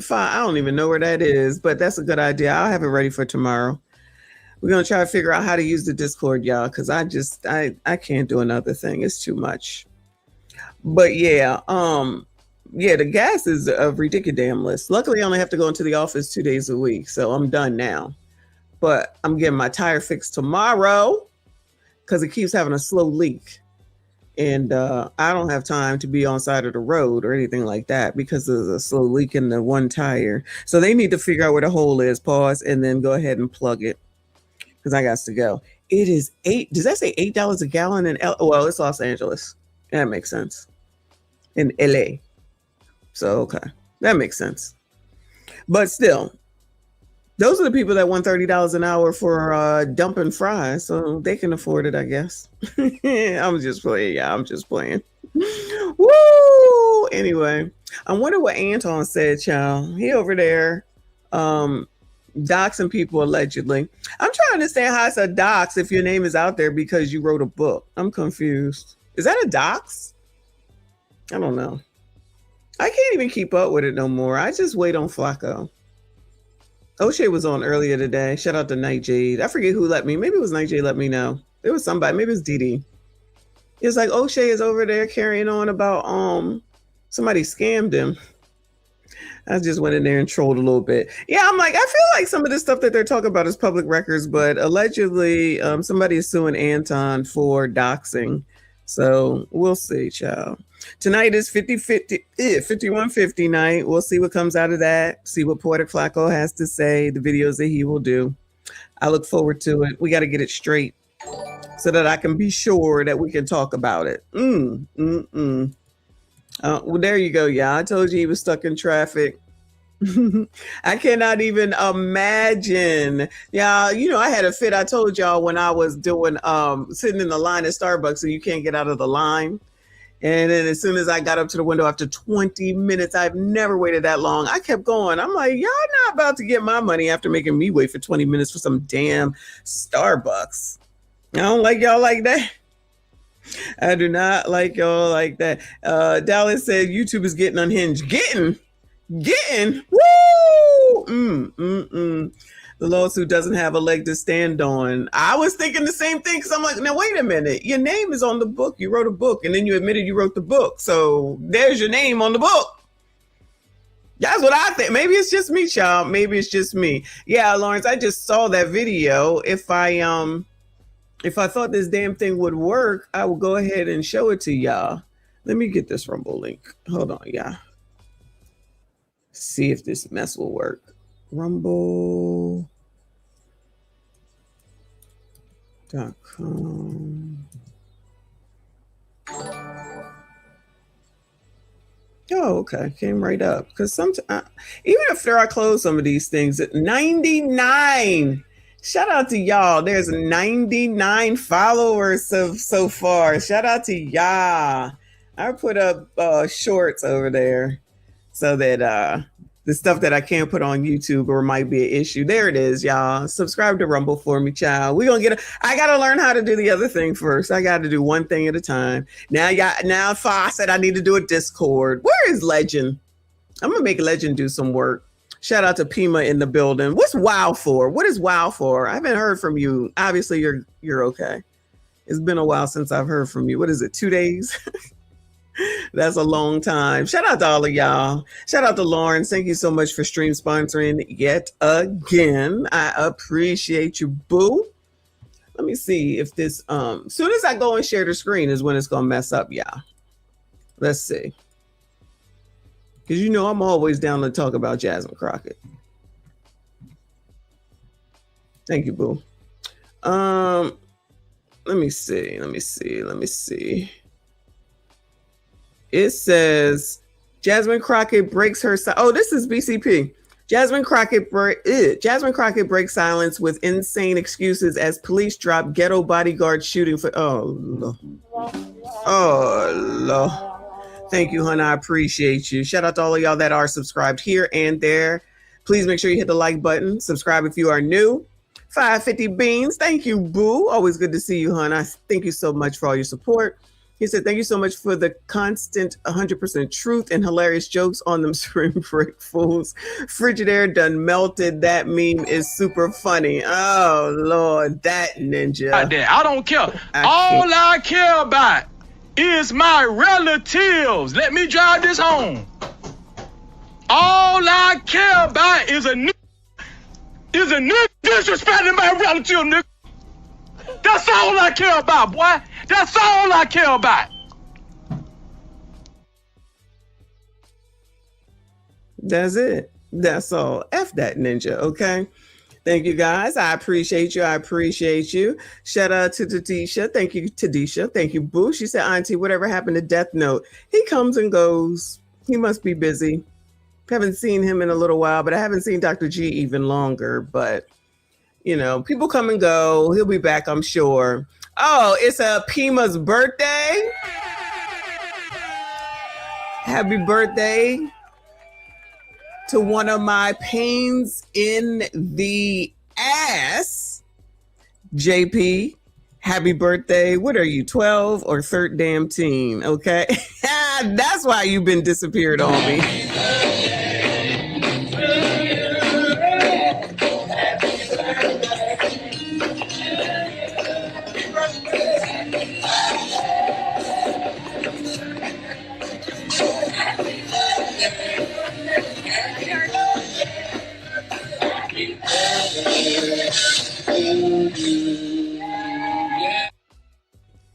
find. I don't even know where that is, but that's a good idea. I'll have it ready for tomorrow. We're gonna try to figure out how to use the Discord, y'all, because I can't do another thing. It's too much. But yeah, the gas is ridiculous. Luckily, I only have to go into the office 2 days a week, so I'm done now. But I'm getting my tire fixed tomorrow because it keeps having a slow leak. And I don't have time to be on side of the road or anything like that because there's a slow leak in the one tire. So they need to figure out where the hole is, pause, and then go ahead and plug it because I got to go. It is does that say $8 a gallon in well, it's Los Angeles. That makes sense. In LA. So, okay. That makes sense. But still, those are the people that want $30 an hour for dumping fries, so they can afford it, I guess. I'm just playing, yeah. I'm just playing. Woo! Anyway, I wonder what Anton said, child. He over there doxing people allegedly. I'm trying to understand how it's a dox if your name is out there because you wrote a book. I'm confused. Is that a dox? I don't know. I can't even keep up with it no more. I just wait on Flacco. O'Shea was on earlier today. Shout out to Nightjade. I forget who let me. Maybe it was Nightjade let me know. There was somebody. Maybe it was Dee. It's like O'Shea is over there carrying on about somebody scammed him. I just went in there and trolled a little bit. Yeah, I'm like, I feel like some of the stuff that they're talking about is public records, but allegedly somebody is suing Anton for doxing. So we'll see, child. Tonight is 5150 night. We'll see what comes out of that. See what Poetic Flacco has to say, the videos that he will do. I look forward to it. We got to get it straight so that I can be sure that we can talk about it. Well, there you go. Yeah, I told you he was stuck in traffic. I cannot even imagine. Yeah, you know, I had a fit. I told y'all when I was doing sitting in the line at Starbucks and you can't get out of the line. And then as soon as I got up to the window after 20 minutes, I've never waited that long. I kept going. I'm like, y'all not about to get my money after making me wait for 20 minutes for some damn Starbucks. I don't like y'all like that. I do not like y'all like that. Dallas said YouTube is getting unhinged. Getting. Woo! The lawsuit doesn't have a leg to stand on. I was thinking the same thing because I'm like, now wait a minute. Your name is on the book. You wrote a book and then you admitted you wrote the book. So there's your name on the book. That's what I think. Maybe it's just me, child. Maybe it's just me. Yeah, Lawrence, I just saw that video. If I thought this damn thing would work, I will go ahead and show it to y'all. Let me get this Rumble link. Hold on, y'all. See if this mess will work. Rumble.com. Oh, okay. Came right up. Because sometimes, even after I close some of these things, at 99. Shout out to y'all. There's 99 followers so far. Shout out to y'all. I put up shorts over there so that the stuff that I can't put on YouTube or might be an issue. There it is, y'all. Subscribe to Rumble for me, child. We're gonna I gotta learn how to do the other thing first. I gotta do one thing at a time. Now Fawcett, I need to do a Discord. Where is Legend? I'm gonna make Legend do some work. Shout out to Pima in the building. What's WoW for? What is WoW for? I haven't heard from you. Obviously, you're okay. It's been a while since I've heard from you. What is it, 2 days? That's a long time. Shout out to all of y'all. Shout out to Lawrence. Thank you so much for stream sponsoring yet again. I appreciate you, boo. Let me see if this, soon as I go and share the screen is when it's going to mess up, y'all. Let's see. Because you know I'm always down to talk about Jasmine Crockett. Thank you, boo. Let me see. It says Jasmine Crockett breaks her. Oh, this is BCP. Jasmine Crockett breaks silence with insane excuses as police drop ghetto bodyguard shooting for. Oh, Lord. Oh, Lord. Thank you, hon. I appreciate you. Shout out to all of y'all that are subscribed here and there. Please make sure you hit the like button. Subscribe if you are new. 550 beans. Thank you, boo. Always good to see you, hon. I thank you so much for all your support. He said, thank you so much for the constant 100% truth and hilarious jokes on them spring break fools. Frigidaire done melted. That meme is super funny. Oh, Lord, that ninja. I don't care. All I care about is my relatives. Let me drive this home. All I care about is a nigga disrespecting my relative, nigga. That's all I care about, boy. That's all I care about. That's it. That's all. F that ninja, okay? Thank you, guys. I appreciate you. Shout out to Tadisha. Thank you, Tadisha. Thank you, Boo. She said, Auntie, whatever happened to Death Note? He comes and goes. He must be busy. Haven't seen him in a little while, but I haven't seen Dr. G even longer. But, you know, people come and go. He'll be back, I'm sure. Oh, it's Pima's birthday. Happy birthday to one of my pains in the ass. JP, happy birthday. What are you, 12 or 13? Okay. That's why you've been disappeared on me.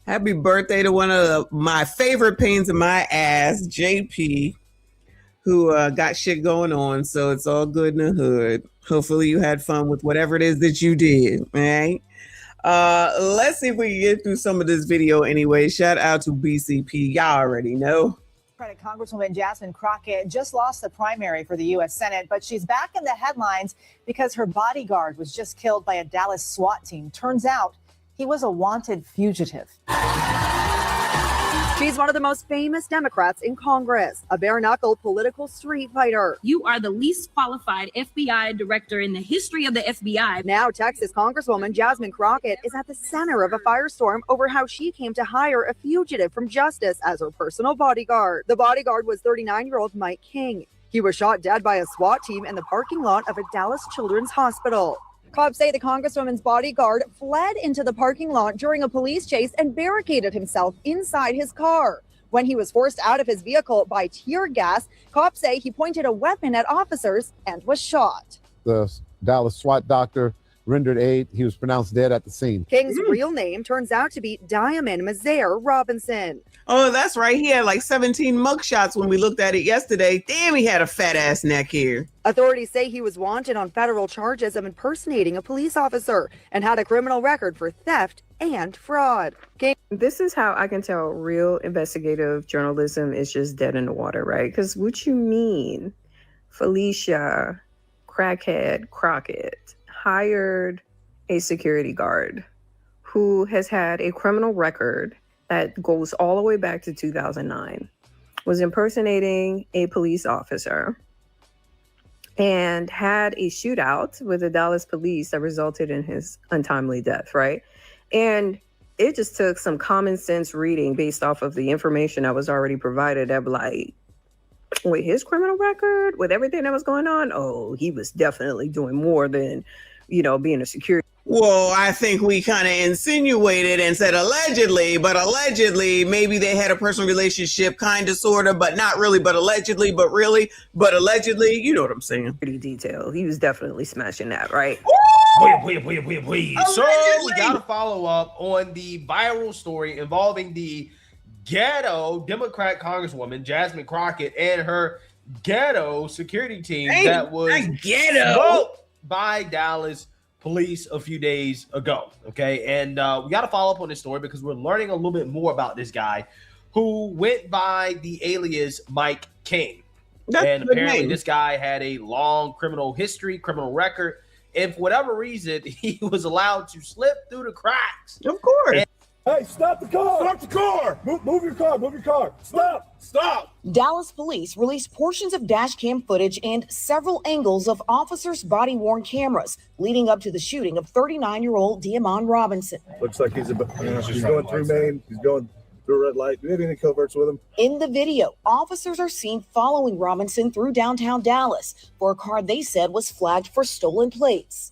Happy birthday to one of my favorite pains in my ass, JP, who got shit going on. So it's all good in the hood. Hopefully you had fun with whatever it is that you did, right? Let's see if we can get through some of this video anyway. Shout out to BCP. Y'all already know. Congresswoman Jasmine Crockett just lost the primary for the U.S. Senate, but she's back in the headlines because her bodyguard was just killed by a Dallas SWAT team. Turns out he was a wanted fugitive. She's one of the most famous Democrats in Congress, a bare-knuckle political street fighter. You are the least qualified FBI director in the history of the FBI. Now, Texas Congresswoman Jasmine Crockett is at the center of a firestorm over how she came to hire a fugitive from justice as her personal bodyguard. The bodyguard was 39-year-old Mike King. He was shot dead by a SWAT team in the parking lot of a Dallas Children's Hospital. Cops say the Congresswoman's bodyguard fled into the parking lot during a police chase and barricaded himself inside his car. When he was forced out of his vehicle by tear gas, cops say he pointed a weapon at officers and was shot. The Dallas SWAT doctor rendered aid. He was pronounced dead at the scene. King's real name turns out to be Diamond Mazaire Robinson. Oh, that's right. He had like 17 mugshots when we looked at it yesterday. Damn, he had a fat ass neck here. Authorities say he was wanted on federal charges of impersonating a police officer and had a criminal record for theft and fraud. This is how I can tell real investigative journalism is just dead in the water, right? Because what you mean, Felicia Crackhead Crockett hired a security guard who has had a criminal record that goes all the way back to 2009, was impersonating a police officer and had a shootout with the Dallas police that resulted in his untimely death, right? And it just took some common sense reading based off of the information that was already provided of like, with his criminal record, with everything that was going on, oh, he was definitely doing more than, you know, being a security. Well, I think we kind of insinuated and said allegedly, but allegedly, maybe they had a personal relationship, kind of, sort of, but not really, but allegedly, but really, but allegedly, you know what I'm saying? Pretty detailed. He was definitely smashing that, right? So we gotta follow up on the viral story involving the ghetto Democrat Congresswoman Jasmine Crockett and her ghetto security team that was smoked by Dallas police a few days ago. Okay, and we got to follow up on this story because we're learning a little bit more about this guy who went by the alias Mike King. And apparently this guy had a long criminal history, criminal record, and for whatever reason he was allowed to slip through the cracks. Of course. Hey, stop the car! Stop the car! Move your car! Move your car! Stop! Stop! Dallas police released portions of dash cam footage and several angles of officers' body-worn cameras leading up to the shooting of 39-year-old Diamond Robinson. Looks like he's going through Maine. He's going through a red light. Do we have any coverts with him? In the video, officers are seen following Robinson through downtown Dallas for a car they said was flagged for stolen plates.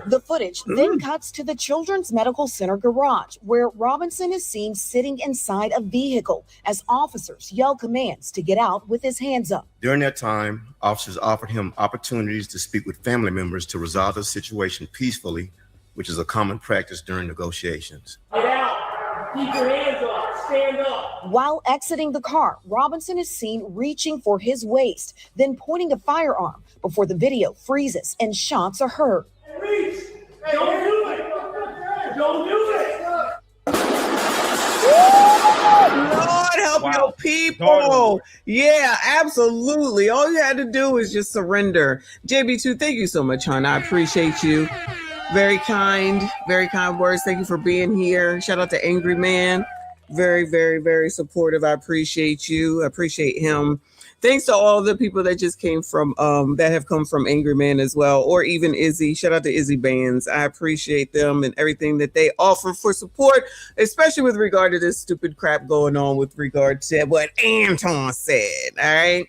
The footage then cuts to the Children's Medical Center garage, where Robinson is seen sitting inside a vehicle as officers yell commands to get out with his hands up. During that time, officers offered him opportunities to speak with family members to resolve the situation peacefully, which is a common practice during negotiations. Get out! Keep your hands up! Stand up! While exiting the car, Robinson is seen reaching for his waist, then pointing a firearm before the video freezes and shots are heard. Reach! Don't do it! Don't do it! Lord help your people. Yeah, absolutely. All you had to do is just surrender. JB2, thank you so much, hon. I appreciate you. Very kind words. Thank you for being here. Shout out to Angry Man. Very, very, very supportive. I appreciate you. I appreciate him. Thanks to all the people that just came from, that have come from Angry Man as well, or even Izzy. Shout out to Izzy Bands. I appreciate them and everything that they offer for support, especially with regard to this stupid crap going on with regard to what Anton said. All right.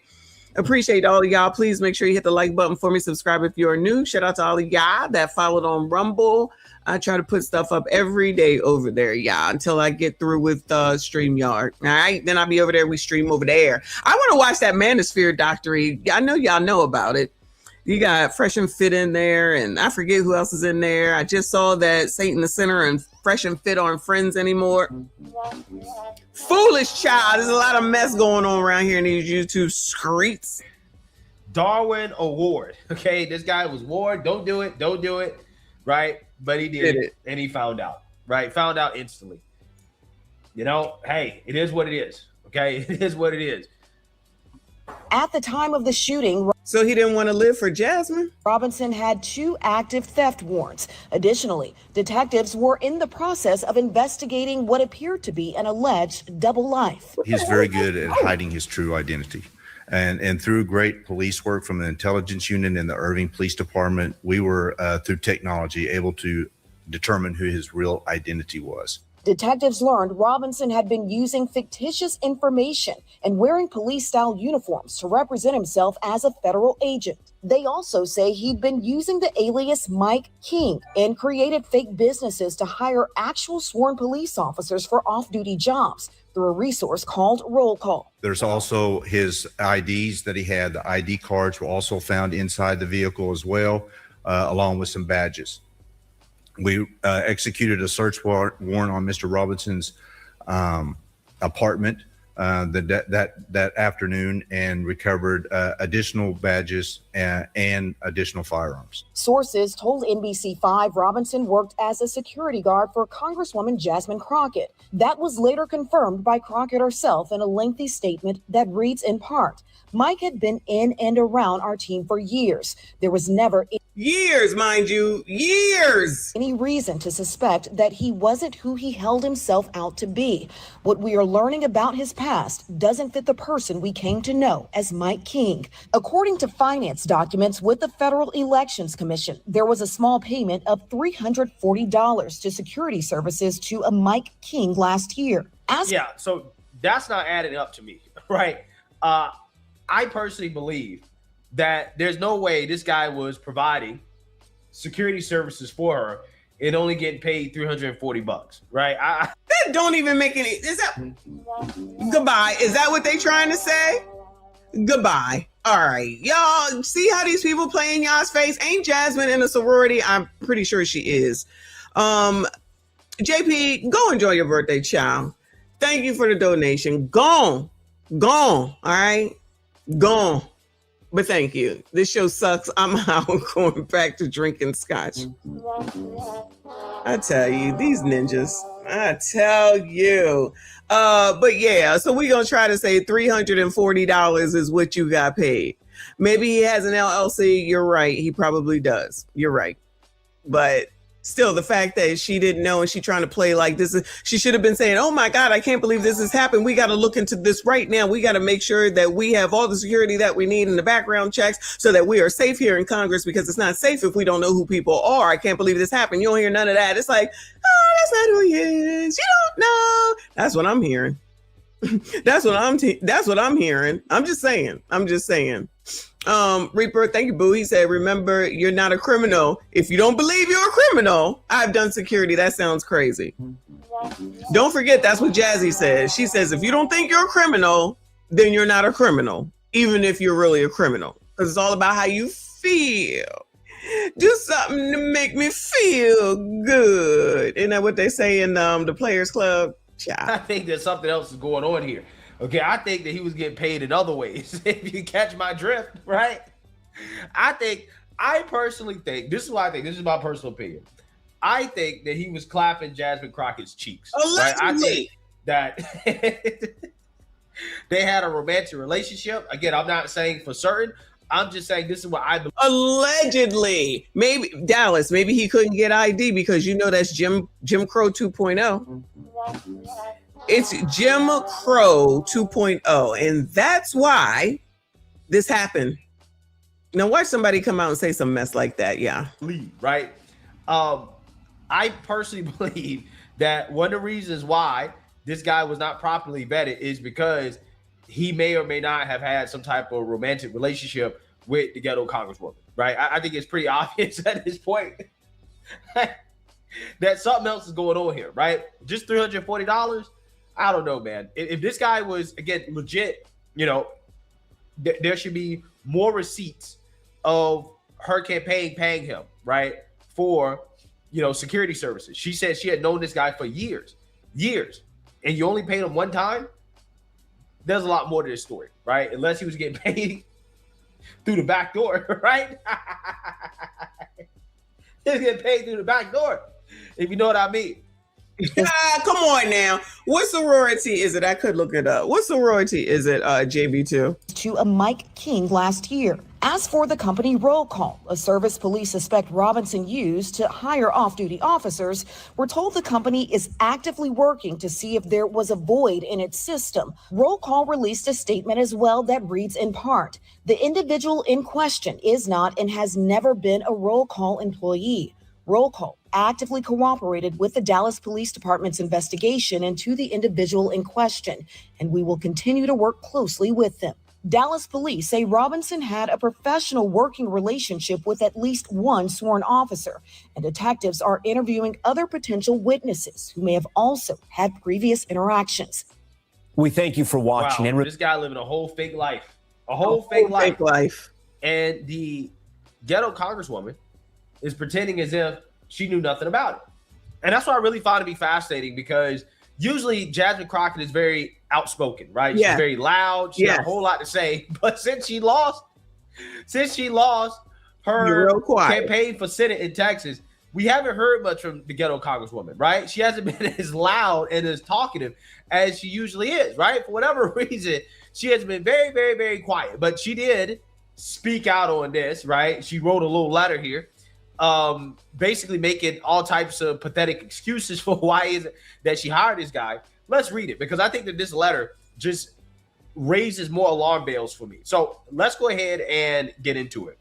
Appreciate all of y'all. Please make sure you hit the like button for me. Subscribe if you're new. Shout out to all of y'all that followed on Rumble. I try to put stuff up every day over there, y'all, until I get through with StreamYard. All right, then I'll be over there. We stream over there. I want to watch that Manosphere Doctrine. I know y'all know about it. You got Fresh and Fit in there, and I forget who else is in there. I just saw that Satan the Sinner and Fresh and Fit aren't friends anymore. Foolish child. There's a lot of mess going on around here in these YouTube streets. Darwin Award. Okay, this guy was warned, don't do it, right? But he did it, and he found out, right? Found out instantly. You know, hey, it is what it is, okay? It is what it is. At the time of the shooting, so he didn't want to live for Jasmine? Robinson had 2 active theft warrants. Additionally, detectives were in the process of investigating what appeared to be an alleged double life. He's very good at hiding his true identity. And through great police work from the intelligence unit and the Irving Police Department, we were, through technology, able to determine who his real identity was. Detectives learned Robinson had been using fictitious information and wearing police-style uniforms to represent himself as a federal agent. They also say he'd been using the alias Mike King and created fake businesses to hire actual sworn police officers for off-duty jobs through a resource called Roll Call. There's also his IDs that he had. The ID cards were also found inside the vehicle as well, along with some badges. We executed a search warrant on Mr. Robinson's apartment that afternoon and recovered additional badges and additional firearms. Sources told NBC5 Robinson worked as a security guard for Congresswoman Jasmine Crockett. That was later confirmed by Crockett herself in a lengthy statement that reads in part, Mike had been in and around our team for years. There was never Years, mind you, years. Any reason to suspect that he wasn't who he held himself out to be. What we are learning about his past doesn't fit the person we came to know as Mike King. According to finance documents with the Federal Elections Commission, there was a small payment of $340 to security services to a Mike King last year. Yeah, so that's not adding up to me, right? I personally believe that there's no way this guy was providing security services for her and only getting paid $340, right? That don't even make any. Is that goodbye? Is that what they trying to say? Goodbye. All right, y'all. See how these people play in y'all's face? Ain't Jasmine in a sorority? I'm pretty sure she is. JP, go enjoy your birthday, child. Thank you for the donation. Gone. All right, gone. But thank you. This show sucks. I'm out going back to drinking scotch. I tell you, these ninjas. I tell you. But yeah, so we're going to try to say $340 is what you got paid. Maybe he has an LLC. You're right. He probably does. You're right. But still, the fact that she didn't know and she trying to play like this, she should have been saying, oh my God, I can't believe this has happened. We got to look into this right now. We got to make sure that we have all the security that we need in the background checks so that we are safe here in Congress, because it's not safe if we don't know who people are. I can't believe this happened. You don't hear none of that. It's like, oh, that's not who he is. You don't know. That's what I'm hearing. That's what I'm hearing. I'm just saying. Reaper, thank you, boo. He said, remember, you're not a criminal. If you don't believe you're a criminal, I've done security. That sounds crazy. Don't forget, that's what Jazzy says. She says, if you don't think you're a criminal, then you're not a criminal, even if you're really a criminal. Because it's all about how you feel. Do something to make me feel good. Isn't that what they say in the Players Club? I think there's something else is going on here. Okay, I think that he was getting paid in other ways. If you catch my drift, right? I personally think, this is what I think, this is my personal opinion. I think that he was clapping Jasmine Crockett's cheeks. Right? I think that they had a romantic relationship. Again, I'm not saying for certain. I'm just saying this is what I believe. Allegedly. Maybe, Dallas, maybe he couldn't get ID because you know that's Jim Crow 2.0. It's Jim Crow 2.0, and that's why this happened. Now watch somebody come out and say some mess like that. Yeah. Right. I personally believe that one of the reasons why this guy was not properly vetted is because he may or may not have had some type of romantic relationship with the ghetto congresswoman. Right. I think it's pretty obvious at this point that something else is going on here. Right. Just $340. I don't know, man. If this guy was, again, legit, you know, there should be more receipts of her campaign paying him, right, for, you know, security services. She said she had known this guy for years, and you only paid him one time. There's a lot more to this story, right? Unless he was getting paid through the back door, right? He was getting paid through the back door, if you know what I mean. Come on now. What sorority is it? I could look it up. What sorority is it, JB2? To a Mike King last year. As for the company roll call, a service police suspect Robinson used to hire off-duty officers, we're told the company is actively working to see if there was a void in its system. Roll call released a statement as well that reads in part, the individual in question is not and has never been a roll call employee. Roll call actively cooperated with the Dallas Police Department's investigation into the individual in question, and we will continue to work closely with them. Dallas police say Robinson had a professional working relationship with at least one sworn officer, and detectives are interviewing other potential witnesses who may have also had previous interactions. We thank you for watching. Wow, this guy living a whole fake life. A whole fake life. And the ghetto congresswoman is pretending as if she knew nothing about it. And that's what I really found to be fascinating, because usually Jasmine Crockett is very outspoken, right? Yeah. She's very loud. She has a whole lot to say. But since she lost her campaign for Senate in Texas, we haven't heard much from the ghetto congresswoman, right? She hasn't been as loud and as talkative as she usually is, right? For whatever reason, she has been very, very, very quiet. But she did speak out on this, right? She wrote a little letter here, basically making all types of pathetic excuses for why is it that she hired this guy. Let's read it, because I think that this letter just raises more alarm bells for me. So let's go ahead and get into it.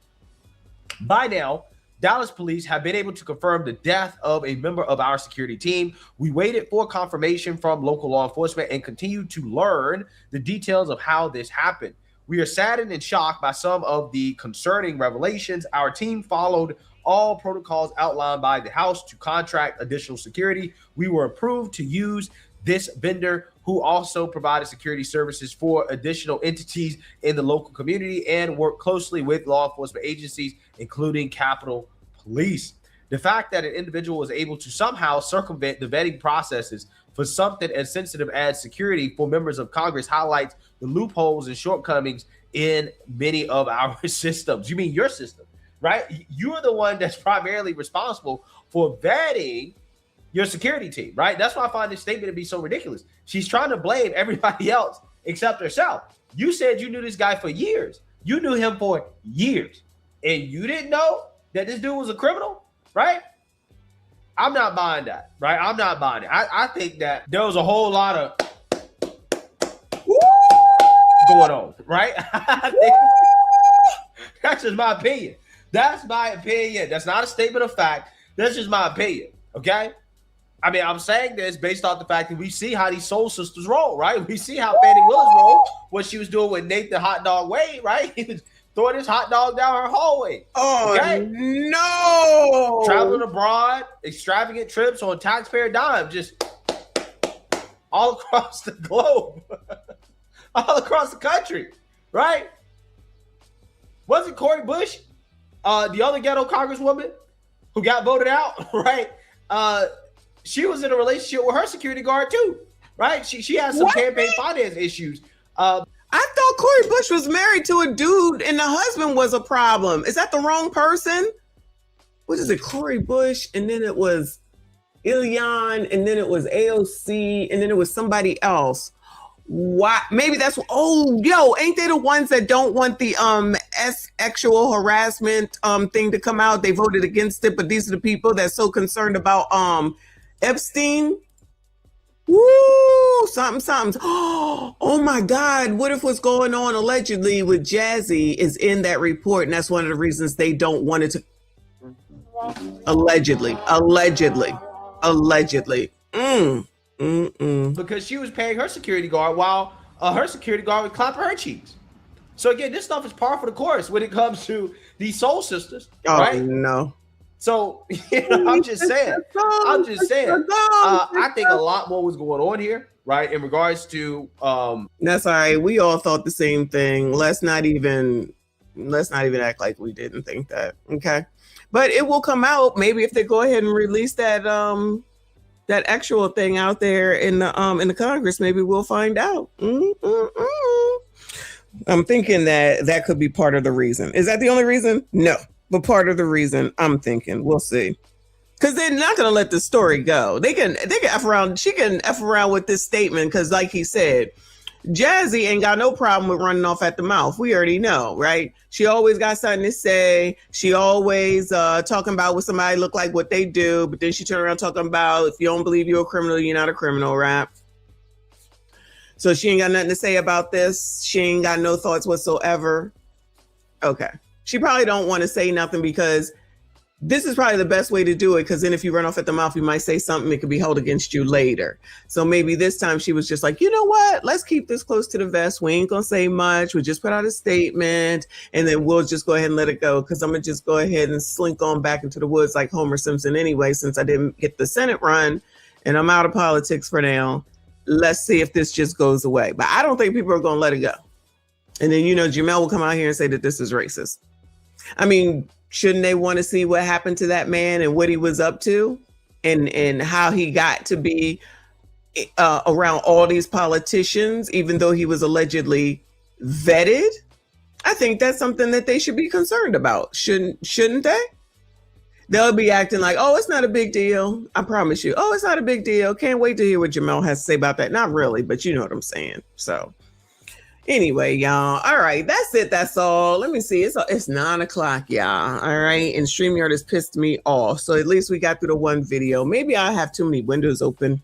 By now, Dallas police have been able to confirm the death of a member of our security team. We waited for confirmation from local law enforcement and continue to learn the details of how this happened. We are saddened and shocked by some of the concerning revelations. Our team followed all protocols outlined by the House to contract additional security. We were approved to use this vendor, who also provided security services for additional entities in the local community and work closely with law enforcement agencies, including Capitol Police. The fact that an individual was able to somehow circumvent the vetting processes for something as sensitive as security for members of Congress highlights the loopholes and shortcomings in many of our systems. You mean your system, right? You're the one that's primarily responsible for vetting your security team, right? That's why I find this statement to be so ridiculous. She's trying to blame everybody else except herself. You said you knew this guy for years. You knew him for years, and you didn't know that this dude was a criminal, right? I'm not buying that, right? I'm not buying it. I think that there was a whole lot of going on, right? That's just my opinion. That's my opinion. That's not a statement of fact. That's just my opinion, okay? I mean, I'm saying this based off the fact that we see how these soul sisters roll, right? We see how Fannie Willis roll, what she was doing with Nathan Hot Dog Wade, right? He was throwing his hot dog down her hallway. Oh, okay? No! Traveling abroad, extravagant trips on taxpayer dime, just all across the globe, all across the country, right? Wasn't Cori Bush the other ghetto congresswoman who got voted out, right? She was in a relationship with her security guard too, right? She had some campaign finance issues. I thought Cori Bush was married to a dude and the husband was a problem. Is that the wrong person? What is it? Cori Bush, and then it was Ilyan, and then it was AOC, and then it was somebody else. Why? Maybe that's ain't they the ones that don't want the sexual harassment thing to come out? They voted against it, but these are the people that's so concerned about Epstein. Woo, something. Oh my God. What if what's going on allegedly with Jazzy is in that report? And that's one of the reasons they don't want it to. Allegedly. Because she was paying her security guard while her security guard was clapping her cheeks. So again, this stuff is par for the course when it comes to these soul sisters, right? No. So I'm just saying. I think a lot more was going on here, right? In regards to that's all right. We all thought the same thing. Let's not even act like we didn't think that. Okay. But it will come out maybe if they go ahead and release that that actual thing out there in the Congress. Maybe we'll find out. I'm thinking that could be part of the reason. Is that the only reason? No. But part of the reason, I'm thinking, we'll see. Because they're not going to let the story go. They can F around. She can F around with this statement because like he said, Jazzy ain't got no problem with running off at the mouth. We already know, right? She always got something to say. She always talking about what somebody look like, what they do. But then she turn around talking about if you don't believe you're a criminal, you're not a criminal, right? So she ain't got nothing to say about this. She ain't got no thoughts whatsoever. Okay. She probably don't want to say nothing because this is probably the best way to do it. Because then if you run off at the mouth, you might say something that could be held against you later. So maybe this time she was just like, you know what? Let's keep this close to the vest. We ain't going to say much. We just put out a statement and then we'll just go ahead and let it go. Because I'm going to just go ahead and slink on back into the woods like Homer Simpson anyway, since I didn't get the Senate run and I'm out of politics for now. Let's see if this just goes away. But I don't think people are going to let it go. And then, Jamel will come out here and say that this is racist. I mean, shouldn't they want to see what happened to that man and what he was up to and how he got to be around all these politicians, even though he was allegedly vetted? I think that's something that they should be concerned about. Shouldn't they? They'll be acting like, oh, it's not a big deal. I promise you. Oh, it's not a big deal. Can't wait to hear what Jamel has to say about that. Not really, but you know what I'm saying. So, Anyway, y'all. All right, that's it. That's all. Let me see. It's 9 o'clock, y'all. All right, and StreamYard has pissed me off. So at least we got through the one video. Maybe I have too many windows open.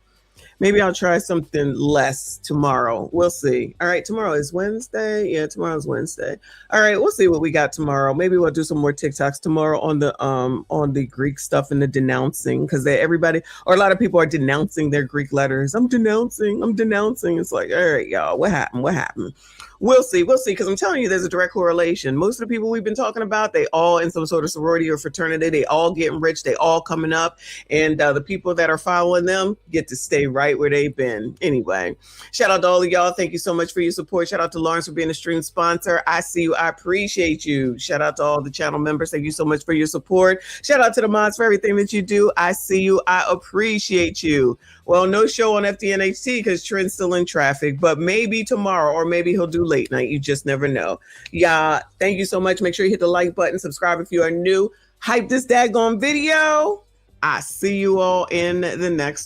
Maybe I'll try something less tomorrow. We'll see. All right, tomorrow is Wednesday. Yeah, tomorrow's Wednesday. All right, we'll see what we got tomorrow. Maybe we'll do some more TikToks tomorrow on the Greek stuff and the denouncing, because a lot of people are denouncing their Greek letters. I'm denouncing. It's like, all right, y'all, what happened? We'll see, because I'm telling you, there's a direct correlation. Most of the people we've been talking about, they all in some sort of sorority or fraternity. They all getting rich. They all coming up. And the people that are following them get to stay right where they've been. Anyway, shout out to all of y'all. Thank you so much for your support. Shout out to Lawrence for being a stream sponsor. I see you. I appreciate you. Shout out to all the channel members. Thank you so much for your support. Shout out to the mods for everything that you do. I see you. I appreciate you. Well, no show on FDNHT because Trent's still in traffic, but maybe tomorrow, or maybe he'll do late night. You just never know. Yeah, thank you so much. Make sure you hit the like button, subscribe if you are new. Hype this daggone video. I see you all in the next